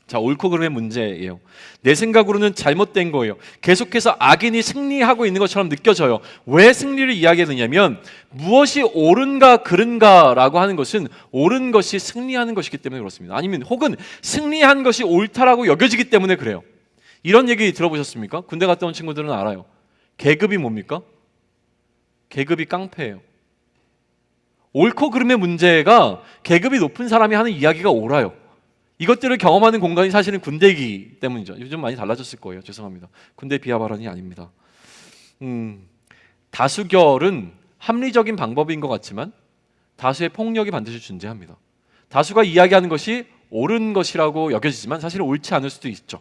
자, 옳고 그름의 문제예요. 내 생각으로는 잘못된 거예요. 계속해서 악인이 승리하고 있는 것처럼 느껴져요. 왜 승리를 이야기하느냐면 무엇이 옳은가 그른가라고 하는 것은 옳은 것이 승리하는 것이기 때문에 그렇습니다. 아니면 혹은 승리한 것이 옳다라고 여겨지기 때문에 그래요. 이런 얘기 들어보셨습니까? 군대 갔다 온 친구들은 알아요. 계급이 뭡니까? 계급이 깡패예요. 옳고 그름의 문제가 계급이 높은 사람이 하는 이야기가 옳아요. 이것들을 경험하는 공간이 사실은 군대이기 때문이죠. 요즘 많이 달라졌을 거예요. 죄송합니다. 군대 비하 발언이 아닙니다. 다수결은 합리적인 방법인 것 같지만 다수의 폭력이 반드시 존재합니다. 다수가 이야기하는 것이 옳은 것이라고 여겨지지만 사실은 옳지 않을 수도 있죠.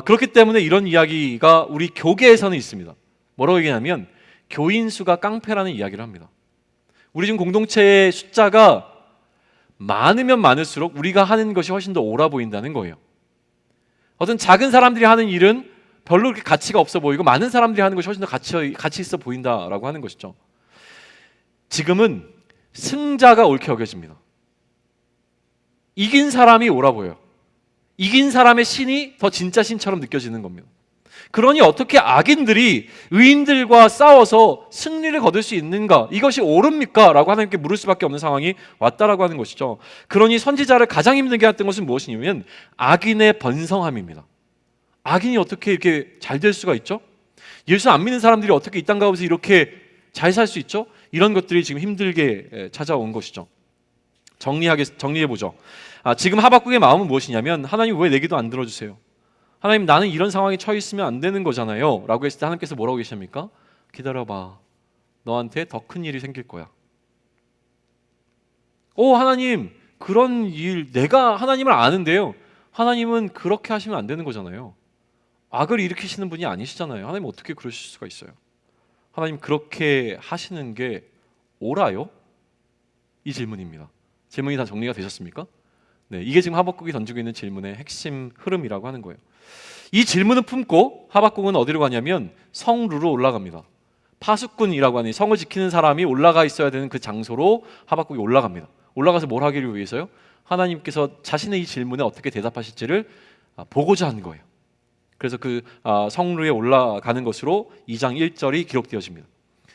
그렇기 때문에 이런 이야기가 우리 교계에서는 있습니다. 뭐라고 얘기하냐면 교인 수가 깡패라는 이야기를 합니다. 우리 지금 공동체의 숫자가 많으면 많을수록 우리가 하는 것이 훨씬 더 옳아 보인다는 거예요. 어떤 작은 사람들이 하는 일은 별로 그렇게 가치가 없어 보이고 많은 사람들이 하는 것이 훨씬 더 가치 있어 보인다라고 하는 것이죠. 지금은 승자가 옳게 여겨집니다. 이긴 사람이 옳아 보여요. 이긴 사람의 신이 더 진짜 신처럼 느껴지는 겁니다. 그러니 어떻게 악인들이 의인들과 싸워서 승리를 거둘 수 있는가? 이것이 옳습니까? 라고 하나님께 물을 수밖에 없는 상황이 왔다라고 하는 것이죠. 그러니 선지자를 가장 힘들게 했던 것은 무엇이냐면 악인의 번성함입니다. 악인이 어떻게 이렇게 잘 될 수가 있죠? 예수 안 믿는 사람들이 어떻게 이 땅 가운데서 이렇게 잘 살 수 있죠? 이런 것들이 지금 힘들게 찾아온 것이죠. 정리해보죠. 지금 하박국의 마음은 무엇이냐면 하나님 왜 내 기도 안 들어주세요? 하나님 나는 이런 상황에 처해 있으면 안 되는 거잖아요 라고 했을 때 하나님께서 뭐라고 계십니까? 기다려봐. 너한테 더 큰 일이 생길 거야. 하나님 그런 일 내가 하나님을 아는데요. 하나님은 그렇게 하시면 안 되는 거잖아요. 악을 일으키시는 분이 아니시잖아요. 하나님 어떻게 그러실 수가 있어요? 하나님 그렇게 하시는 게 옳아요? 이 질문입니다. 질문이 다 정리가 되셨습니까? 네, 이게 지금 하박국이 던지고 있는 질문의 핵심 흐름이라고 하는 거예요. 이 질문을 품고 하박국은 어디로 가냐면 성루로 올라갑니다. 파수꾼이라고 하는 성을 지키는 사람이 올라가 있어야 되는 그 장소로 하박국이 올라갑니다. 올라가서 뭘 하기를 위해서요? 하나님께서 자신의 이 질문에 어떻게 대답하실지를 보고자 하는 거예요. 그래서 그 성루에 올라가는 것으로 2장 1절이 기록되어집니다.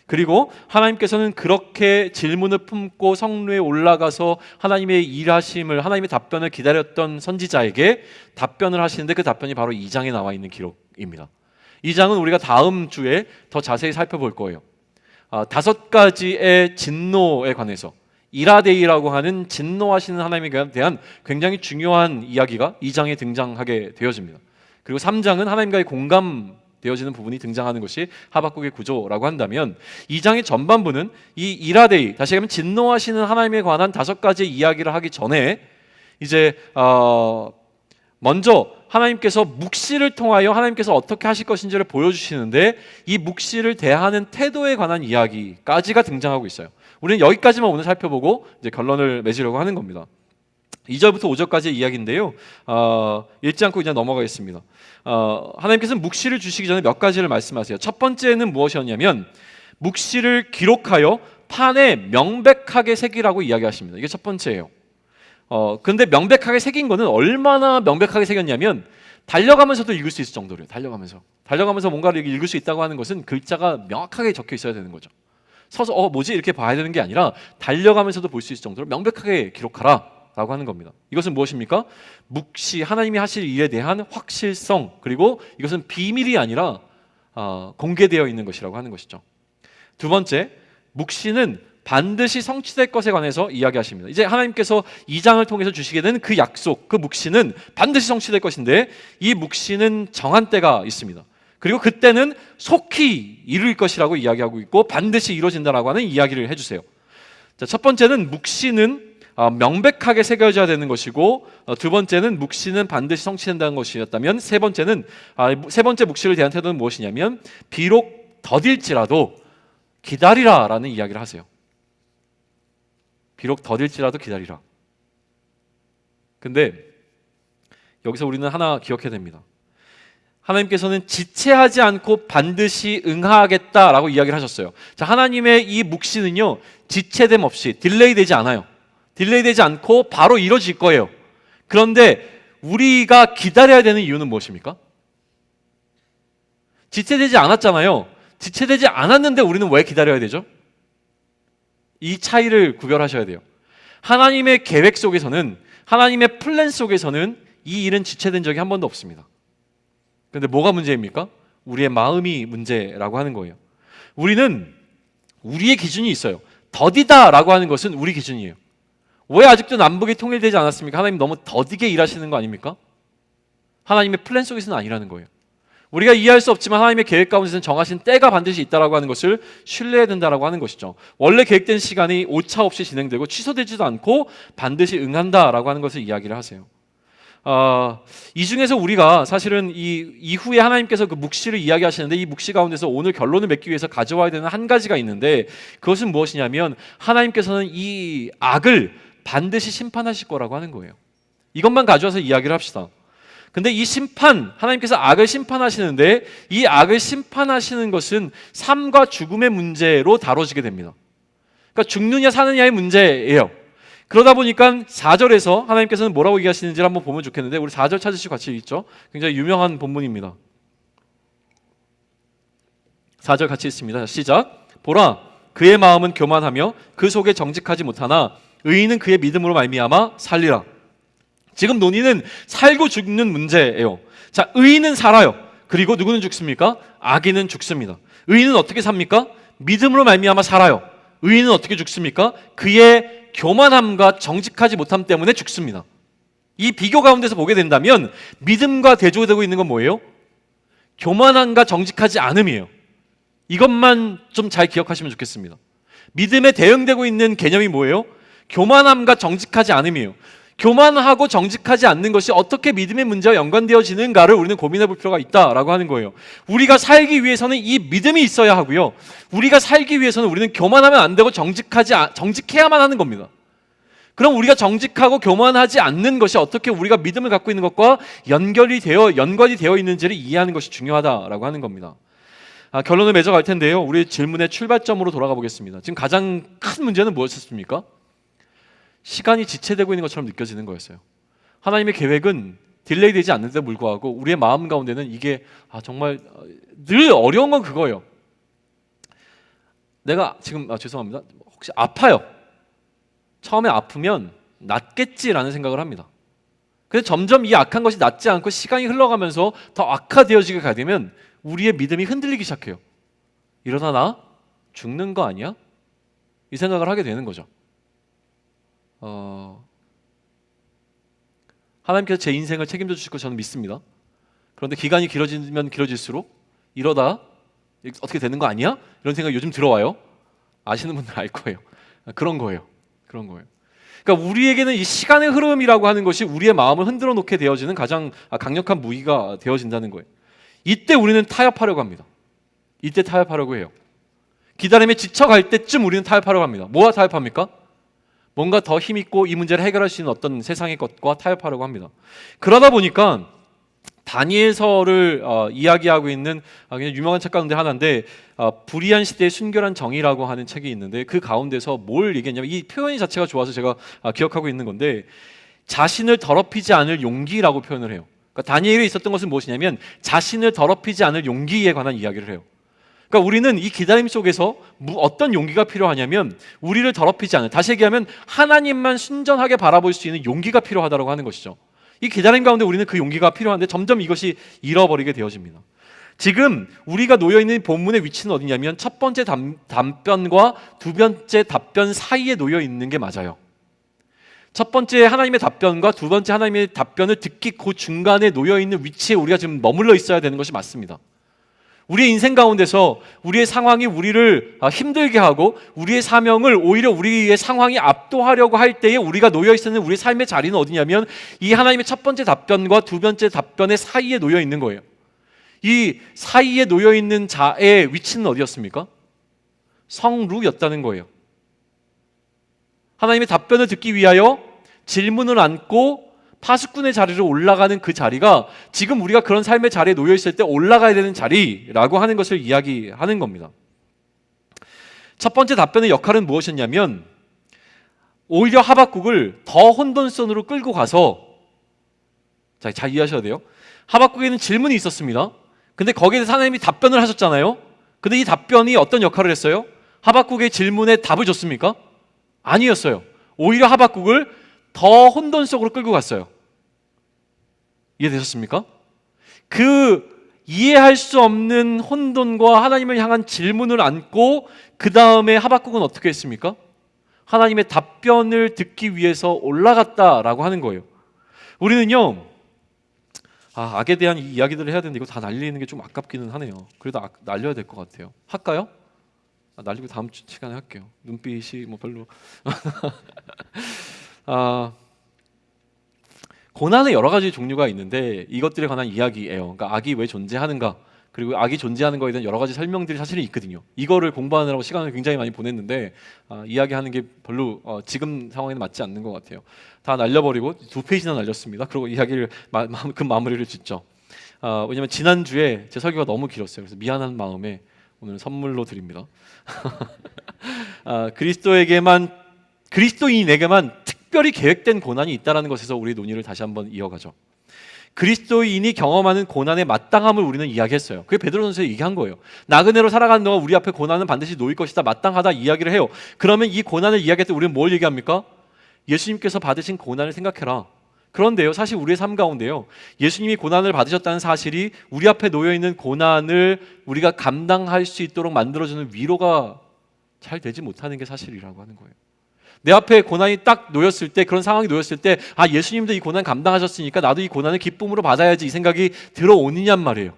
그리고 하나님께서는 그렇게 질문을 품고 성루에 올라가서 하나님의 일하심을, 하나님의 답변을 기다렸던 선지자에게 답변을 하시는데, 그 답변이 바로 2장에 나와 있는 기록입니다. 2장은 우리가 다음 주에 더 자세히 살펴볼 거예요. 5가지의 진노에 관해서, 이라데이라고 하는 진노하시는 하나님에 대한 굉장히 중요한 이야기가 2장에 등장하게 되어집니다. 그리고 3장은 하나님과의 공감되어지는 부분이 등장하는 것이 하박국의 구조라고 한다면, 2장의 전반부는 이 이라데이, 다시 얘기하면 진노하시는 하나님에 관한 5가지 이야기를 하기 전에 이제 먼저 하나님께서 묵시를 통하여 하나님께서 어떻게 하실 것인지를 보여주시는데, 이 묵시를 대하는 태도에 관한 이야기까지가 등장하고 있어요. 우리는 여기까지만 오늘 살펴보고 이제 결론을 맺으려고 하는 겁니다. 2절부터 5절까지의 이야기인데요, 읽지 않고 그냥 넘어가겠습니다. 하나님께서는 묵시를 주시기 전에 몇 가지를 말씀하세요. 첫 번째는 무엇이었냐면, 묵시를 기록하여 판에 명백하게 새기라고 이야기하십니다. 이게 첫 번째예요. 근데 명백하게 새긴 거는 얼마나 명백하게 새겼냐면, 달려가면서도 읽을 수 있을 정도로요. 달려가면서 뭔가를 읽을 수 있다고 하는 것은 글자가 명확하게 적혀 있어야 되는 거죠. 서서 뭐지 이렇게 봐야 되는 게 아니라 달려가면서도 볼 수 있을 정도로 명백하게 기록하라 라고 하는 겁니다. 이것은 무엇입니까? 묵시, 하나님이 하실 일에 대한 확실성, 그리고 이것은 비밀이 아니라 공개되어 있는 것이라고 하는 것이죠. 두 번째, 묵시는 반드시 성취될 것에 관해서 이야기하십니다. 이제 하나님께서 2장을 통해서 주시게 된 그 약속, 그 묵시는 반드시 성취될 것인데, 이 묵시는 정한 때가 있습니다. 그리고 그때는 속히 이룰 것이라고 이야기하고 있고, 반드시 이루어진다라고 하는 이야기를 해주세요. 자, 첫 번째는 묵시는 명백하게 새겨져야 되는 것이고, 두 번째는 묵시는 반드시 성취된다는 것이었다면, 세 번째 묵시를 대한 태도는 무엇이냐면, 비록 더딜지라도 기다리라 라는 이야기를 하세요. 비록 더딜지라도 기다리라. 근데 여기서 우리는 하나 기억해야 됩니다. 하나님께서는 지체하지 않고 반드시 응하겠다라고 이야기를 하셨어요. 자, 하나님의 이 묵시는요, 지체됨 없이 딜레이 되지 않아요. 딜레이 되지 않고 바로 이루어질 거예요. 그런데 우리가 기다려야 되는 이유는 무엇입니까? 지체되지 않았잖아요. 지체되지 않았는데 우리는 왜 기다려야 되죠? 이 차이를 구별하셔야 돼요. 하나님의 계획 속에서는, 하나님의 플랜 속에서는 이 일은 지체된 적이 한 번도 없습니다. 그런데 뭐가 문제입니까? 우리의 마음이 문제라고 하는 거예요. 우리는 우리의 기준이 있어요. 더디다라고 하는 것은 우리 기준이에요. 왜 아직도 남북이 통일되지 않았습니까? 하나님 너무 더디게 일하시는 거 아닙니까? 하나님의 플랜 속에서는 아니라는 거예요. 우리가 이해할 수 없지만 하나님의 계획 가운데서는 정하신 때가 반드시 있다라고 하는 것을 신뢰해야 된다라고 하는 것이죠. 원래 계획된 시간이 오차 없이 진행되고 취소되지도 않고 반드시 응한다라고 하는 것을 이야기를 하세요. 이 중에서 우리가 사실은 이 이후에 하나님께서 그 묵시를 이야기하시는데, 이 묵시 가운데서 오늘 결론을 맺기 위해서 가져와야 되는 한 가지가 있는데, 그것은 무엇이냐면, 하나님께서는 이 악을 반드시 심판하실 거라고 하는 거예요. 이것만 가져와서 이야기를 합시다. 근데 이 심판, 하나님께서 악을 심판하시는데, 이 악을 심판하시는 것은 삶과 죽음의 문제로 다뤄지게 됩니다. 그러니까 죽느냐 사느냐의 문제예요. 그러다 보니까 4절에서 하나님께서는 뭐라고 얘기하시는지를 한번 보면 좋겠는데, 우리 4절 찾으시고 같이 읽죠. 굉장히 유명한 본문입니다. 4절 같이 읽습니다. 시작. 보라, 그의 마음은 교만하며 그 속에 정직하지 못하나 의인은 그의 믿음으로 말미암아 살리라. 지금 논의는 살고 죽는 문제예요. 자, 의인은 살아요. 그리고 누구는 죽습니까? 악인은 죽습니다. 의인은 어떻게 삽니까? 믿음으로 말미암아 살아요. 의인은 어떻게 죽습니까? 그의 교만함과 정직하지 못함 때문에 죽습니다. 이 비교 가운데서 보게 된다면 믿음과 대조되고 있는 건 뭐예요? 교만함과 정직하지 않음이에요. 이것만 좀 잘 기억하시면 좋겠습니다. 믿음에 대응되고 있는 개념이 뭐예요? 교만함과 정직하지 않음이에요. 교만하고 정직하지 않는 것이 어떻게 믿음의 문제와 연관되어지는가를 우리는 고민해 볼 필요가 있다라고 하는 거예요. 우리가 살기 위해서는 이 믿음이 있어야 하고요, 우리가 살기 위해서는 우리는 교만하면 안 되고 정직해야만 하는 겁니다. 그럼 우리가 정직하고 교만하지 않는 것이 어떻게 우리가 믿음을 갖고 있는 것과 연관이 되어 있는지를 이해하는 것이 중요하다라고 하는 겁니다. 결론을 맺어갈 텐데요. 우리 질문의 출발점으로 돌아가 보겠습니다. 지금 가장 큰 문제는 무엇이었습니까? 시간이 지체되고 있는 것처럼 느껴지는 거였어요. 하나님의 계획은 딜레이 되지 않는데도 불구하고 우리의 마음 가운데는 이게 정말 늘 어려운 건 그거예요. 내가 지금 죄송합니다. 혹시 아파요. 처음에 아프면 낫겠지라는 생각을 합니다. 근데 점점 이 악한 것이 낫지 않고 시간이 흘러가면서 더 악화되어지게 가게 되면 우리의 믿음이 흔들리기 시작해요. 이러다 나 죽는 거 아니야? 이 생각을 하게 되는 거죠. 하나님께서 제 인생을 책임져 주실 거 저는 믿습니다. 그런데 기간이 길어지면 길어질수록 이러다 어떻게 되는 거 아니야? 이런 생각이 요즘 들어와요. 아시는 분들 알 거예요. 그런 거예요. 그러니까 우리에게는 이 시간의 흐름이라고 하는 것이 우리의 마음을 흔들어 놓게 되어지는 가장 강력한 무기가 되어진다는 거예요. 이때 우리는 타협하려고 합니다. 이때 타협하려고 해요. 기다림에 지쳐갈 때쯤 우리는 타협하려고 합니다. 뭐와 타협합니까? 뭔가 더 힘있고 이 문제를 해결할 수 있는 어떤 세상의 것과 타협하려고 합니다. 그러다 보니까 다니엘서를 이야기하고 있는 그냥 유명한 책 가운데 하나인데 불의한 시대의 순결한 정의라고 하는 책이 있는데 그 가운데서 뭘 얘기했냐면 이 표현 자체가 좋아서 제가 기억하고 있는 건데 자신을 더럽히지 않을 용기라고 표현을 해요. 그러니까 다니엘에 있었던 것은 무엇이냐면 자신을 더럽히지 않을 용기에 관한 이야기를 해요. 그러니까 우리는 이 기다림 속에서 어떤 용기가 필요하냐면 우리를 더럽히지 않은, 다시 얘기하면 하나님만 순전하게 바라볼 수 있는 용기가 필요하다고 하는 것이죠. 이 기다림 가운데 우리는 그 용기가 필요한데 점점 이것이 잃어버리게 되어집니다. 지금 우리가 놓여있는 본문의 위치는 어디냐면 첫 번째 답변과 두 번째 답변 사이에 놓여 있는 게 맞아요. 첫 번째 하나님의 답변과 두 번째 하나님의 답변을 듣기 그 중간에 놓여있는 위치에 우리가 지금 머물러 있어야 되는 것이 맞습니다. 우리의 인생 가운데서 우리의 상황이 우리를 힘들게 하고 우리의 사명을 오히려 우리의 상황이 압도하려고 할 때에 우리가 놓여있는 우리의 삶의 자리는 어디냐면 이 하나님의 첫 번째 답변과 두 번째 답변의 사이에 놓여 있는 거예요. 이 사이에 놓여 있는 자의 위치는 어디였습니까? 성루였다는 거예요. 하나님의 답변을 듣기 위하여 질문을 안고 파수꾼의 자리로 올라가는 그 자리가 지금 우리가 그런 삶의 자리에 놓여 있을 때 올라가야 되는 자리라고 하는 것을 이야기하는 겁니다. 첫 번째 답변의 역할은 무엇이었냐면 오히려 하박국을 더 혼돈선으로 끌고 가서, 잘 이해하셔야 돼요. 하박국에는 질문이 있었습니다. 근데 거기에 대해서 하나님이 답변을 하셨잖아요. 근데 이 답변이 어떤 역할을 했어요? 하박국의 질문에 답을 줬습니까? 아니었어요. 오히려 하박국을 더 혼돈 속으로 끌고 갔어요. 이해되셨습니까? 그 이해할 수 없는 혼돈과 하나님을 향한 질문을 안고 그 다음에 하박국은 어떻게 했습니까? 하나님의 답변을 듣기 위해서 올라갔다라고 하는 거예요. 우리는요, 악에 대한 이야기들을 해야 되는데 이거 다 날리는 게 좀 아깝기는 하네요. 그래도 날려야 될 것 같아요. 할까요? 날리고 다음 시간에 할게요. 눈빛이 별로. 고난의 여러 가지 종류가 있는데 이것들에 관한 이야기예요. 그러니까 악이 왜 존재하는가, 그리고 악이 존재하는 것에 대한 여러 가지 설명들이 사실은 있거든요. 이거를 공부하느라고 시간을 굉장히 많이 보냈는데 이야기하는 게 별로 지금 상황에는 맞지 않는 것 같아요. 다 날려버리고 2페이지나 날렸습니다. 그리고 이야기를 그 마무리를 짓죠. 왜냐하면 지난주에 제 설교가 너무 길었어요. 그래서 미안한 마음에 오늘 선물로 드립니다. 그리스도인에게만 특별히 계획된 고난이 있다는 것에서 우리 논의를 다시 한번 이어가죠. 그리스도인이 경험하는 고난의 마땅함을 우리는 이야기했어요. 그게 베드로전서에 얘기한 거예요. 나그네로 살아가는 동안 우리 앞에 고난은 반드시 놓일 것이다, 마땅하다 이야기를 해요. 그러면 이 고난을 이야기할 때 우리는 뭘 얘기합니까? 예수님께서 받으신 고난을 생각해라. 그런데요, 사실 우리의 삶 가운데요, 예수님이 고난을 받으셨다는 사실이 우리 앞에 놓여있는 고난을 우리가 감당할 수 있도록 만들어주는 위로가 잘 되지 못하는 게 사실이라고 하는 거예요. 내 앞에 고난이 딱 놓였을 때, 그런 상황이 놓였을 때 예수님도 이 고난 감당하셨으니까 나도 이 고난을 기쁨으로 받아야지, 이 생각이 들어오느냔 말이에요.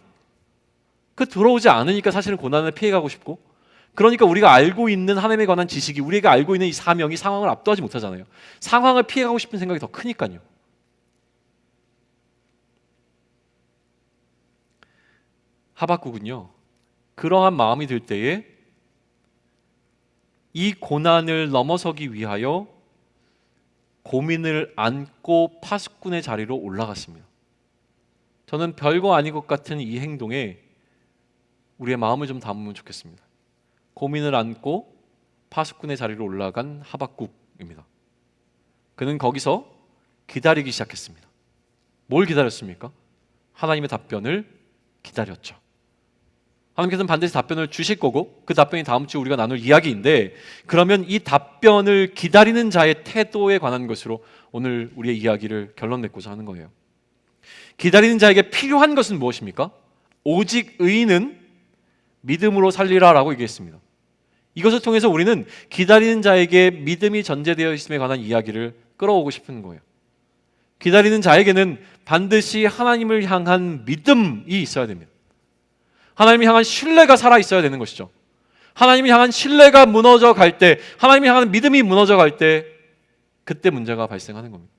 그 들어오지 않으니까 사실은 고난을 피해가고 싶고, 그러니까 우리가 알고 있는 하나님에 관한 지식이, 우리가 알고 있는 이 사명이 상황을 압도하지 못하잖아요. 상황을 피해가고 싶은 생각이 더 크니까요. 하박국은요, 그러한 마음이 들 때에 이 고난을 넘어서기 위하여 고민을 안고 파수꾼의 자리로 올라갔습니다. 저는 별거 아닌 것 같은 이 행동에 우리의 마음을 좀 담으면 좋겠습니다. 고민을 안고 파수꾼의 자리로 올라간 하박국입니다. 그는 거기서 기다리기 시작했습니다. 뭘 기다렸습니까? 하나님의 답변을 기다렸죠. 하나님께서는 반드시 답변을 주실 거고 그 답변이 다음 주 우리가 나눌 이야기인데, 그러면 이 답변을 기다리는 자의 태도에 관한 것으로 오늘 우리의 이야기를 결론 맺고자 하는 거예요. 기다리는 자에게 필요한 것은 무엇입니까? 오직 의인은 믿음으로 살리라 라고 얘기했습니다. 이것을 통해서 우리는 기다리는 자에게 믿음이 전제되어 있음에 관한 이야기를 끌어오고 싶은 거예요. 기다리는 자에게는 반드시 하나님을 향한 믿음이 있어야 됩니다. 하나님을 향한 신뢰가 살아 있어야 되는 것이죠. 하나님을 향한 신뢰가 무너져 갈 때, 하나님을 향한 믿음이 무너져 갈 때, 그때 문제가 발생하는 겁니다.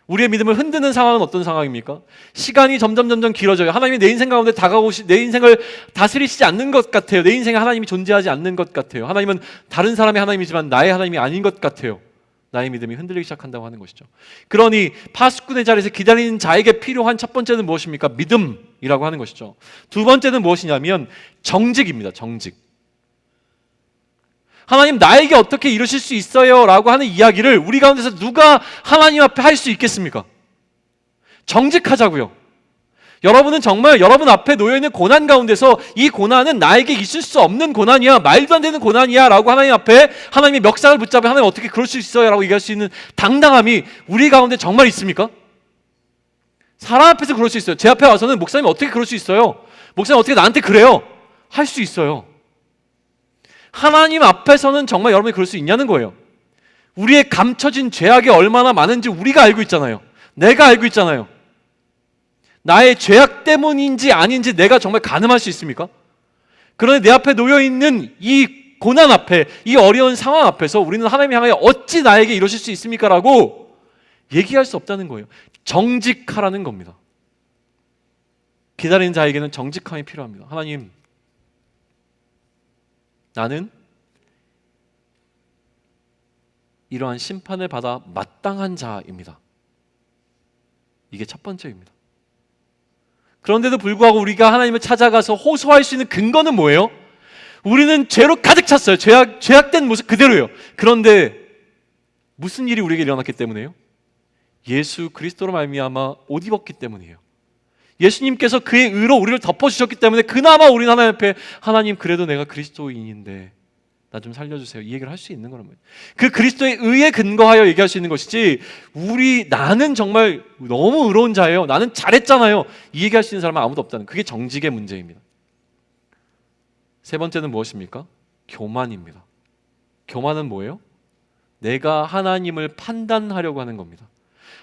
우리의 믿음을 흔드는 상황은 어떤 상황입니까? 시간이 점점 길어져요. 하나님이 내 인생 가운데 내 인생을 다스리시지 않는 것 같아요. 내 인생에 하나님이 존재하지 않는 것 같아요. 하나님은 다른 사람의 하나님이지만 나의 하나님이 아닌 것 같아요. 나의 믿음이 흔들리기 시작한다고 하는 것이죠. 그러니 파수꾼의 자리에서 기다리는 자에게 필요한 첫 번째는 무엇입니까? 믿음이라고 하는 것이죠. 두 번째는 무엇이냐면 정직입니다. 정직. 하나님 나에게 어떻게 이루실 수 있어요? 라고 하는 이야기를 우리 가운데서 누가 하나님 앞에 할 수 있겠습니까? 정직하자고요. 여러분은 정말 여러분 앞에 놓여있는 고난 가운데서 이 고난은 나에게 있을 수 없는 고난이야, 말도 안 되는 고난이야 라고 하나님 앞에 하나님의 멱살을 붙잡아 하나님 어떻게 그럴 수 있어요? 라고 얘기할 수 있는 당당함이 우리 가운데 정말 있습니까? 사람 앞에서 그럴 수 있어요. 제 앞에 와서는 목사님 어떻게 그럴 수 있어요? 목사님 어떻게 나한테 그래요? 할 수 있어요. 하나님 앞에서는 정말 여러분이 그럴 수 있냐는 거예요. 우리의 감춰진 죄악이 얼마나 많은지 우리가 알고 있잖아요. 내가 알고 있잖아요. 나의 죄악 때문인지 아닌지 내가 정말 가늠할 수 있습니까? 그런데 내 앞에 놓여있는 이 고난 앞에, 이 어려운 상황 앞에서 우리는 하나님 향하여 어찌 나에게 이러실 수 있습니까? 라고 얘기할 수 없다는 거예요. 정직하라는 겁니다. 기다리는 자에게는 정직함이 필요합니다. 하나님, 나는 이러한 심판을 받아 마땅한 자입니다. 이게 첫 번째입니다. 그런데도 불구하고 우리가 하나님을 찾아가서 호소할 수 있는 근거는 뭐예요? 우리는 죄로 가득 찼어요. 죄악된 모습 그대로예요. 그런데 무슨 일이 우리에게 일어났기 때문에요? 예수 그리스도로 말미암아 옷 입었기 때문이에요. 예수님께서 그의 의로 우리를 덮어주셨기 때문에 그나마 우리는 하나님 앞에 하나님 그래도 내가 그리스도인인데 나 좀 살려주세요, 이 얘기를 할 수 있는 거란 말이에요. 그 그리스도의 의에 근거하여 얘기할 수 있는 것이지, 나는 정말 너무 의로운 자예요, 나는 잘했잖아요, 이 얘기할 수 있는 사람은 아무도 없다는, 그게 정직의 문제입니다. 세 번째는 무엇입니까? 교만입니다. 교만은 뭐예요? 내가 하나님을 판단하려고 하는 겁니다.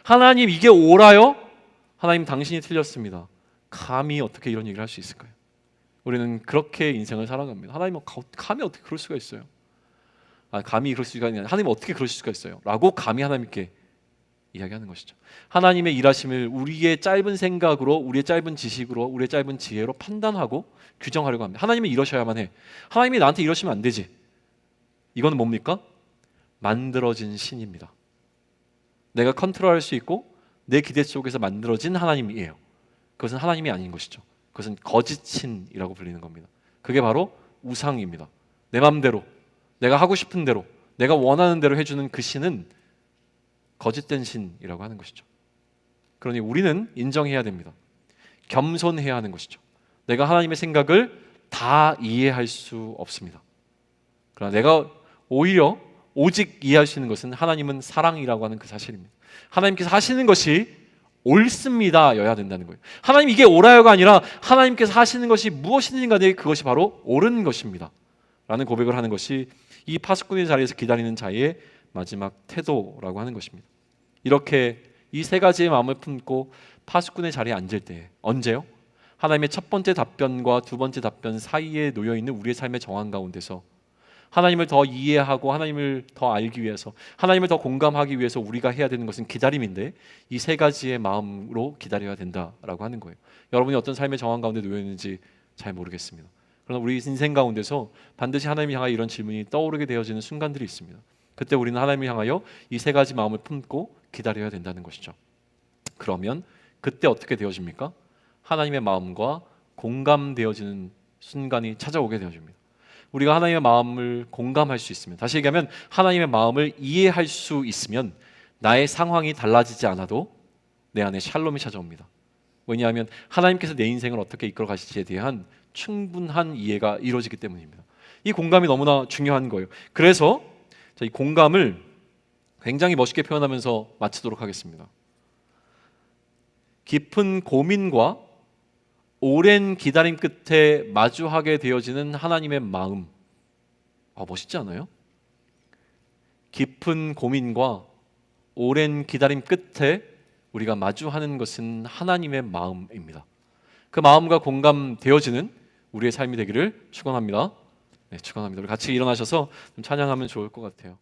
하나님 이게 옳아요? 하나님 당신이 틀렸습니다. 감히 어떻게 이런 얘기를 할 수 있을까요? 우리는 그렇게 인생을 살아갑니다. 하나님은 감히 어떻게 그럴 수가 있어요? 감히 그럴 수가 있냐? 하나님 어떻게 그럴 수가 있어요? 라고 감히 하나님께 이야기하는 것이죠. 하나님의 일하심을 우리의 짧은 생각으로, 우리의 짧은 지식으로, 우리의 짧은 지혜로 판단하고 규정하려고 합니다. 하나님은 이러셔야만 해. 하나님이 나한테 이러시면 안 되지. 이거는 뭡니까? 만들어진 신입니다. 내가 컨트롤할 수 있고 내 기대 속에서 만들어진 하나님이에요. 그것은 하나님이 아닌 것이죠. 그것은 거짓신이라고 불리는 겁니다. 그게 바로 우상입니다. 내 마음대로, 내가 하고 싶은 대로, 내가 원하는 대로 해주는 그 신은 거짓된 신이라고 하는 것이죠. 그러니 우리는 인정해야 됩니다. 겸손해야 하는 것이죠. 내가 하나님의 생각을 다 이해할 수 없습니다. 그러나 내가 오직 이해할 수 있는 것은 하나님은 사랑이라고 하는 그 사실입니다. 하나님께서 하시는 것이 옳습니다 여야 된다는 거예요. 하나님 이게 옳아요가 아니라 하나님께서 하시는 것이 무엇이든지 간에 그것이 바로 옳은 것입니다 라는 고백을 하는 것이 이 파수꾼의 자리에서 기다리는 자의 마지막 태도라고 하는 것입니다. 이렇게 이 세 가지의 마음을 품고 파수꾼의 자리에 앉을 때, 언제요? 하나님의 첫 번째 답변과 두 번째 답변 사이에 놓여있는 우리의 삶의 정황 가운데서 하나님을 더 이해하고 하나님을 더 알기 위해서, 하나님을 더 공감하기 위해서 우리가 해야 되는 것은 기다림인데, 이 세 가지의 마음으로 기다려야 된다라고 하는 거예요. 여러분이 어떤 삶의 정황 가운데 놓여 있는지 잘 모르겠습니다. 그러나 우리 인생 가운데서 반드시 하나님을 향하여 이런 질문이 떠오르게 되어지는 순간들이 있습니다. 그때 우리는 하나님을 향하여 이 세 가지 마음을 품고 기다려야 된다는 것이죠. 그러면 그때 어떻게 되어집니까? 하나님의 마음과 공감되어지는 순간이 찾아오게 되어줍니다. 우리가 하나님의 마음을 공감할 수 있으면, 다시 얘기하면 하나님의 마음을 이해할 수 있으면 나의 상황이 달라지지 않아도 내 안에 샬롬이 찾아옵니다. 왜냐하면 하나님께서 내 인생을 어떻게 이끌어 가실지에 대한 충분한 이해가 이루어지기 때문입니다. 이 공감이 너무나 중요한 거예요. 그래서 이 공감을 굉장히 멋있게 표현하면서 마치도록 하겠습니다. 깊은 고민과 오랜 기다림 끝에 마주하게 되어지는 하나님의 마음. 멋있지 않아요? 깊은 고민과 오랜 기다림 끝에 우리가 마주하는 것은 하나님의 마음입니다. 그 마음과 공감되어지는 우리의 삶이 되기를 축원합니다. 네, 축원합니다. 우리 같이 일어나셔서 좀 찬양하면 좋을 것 같아요.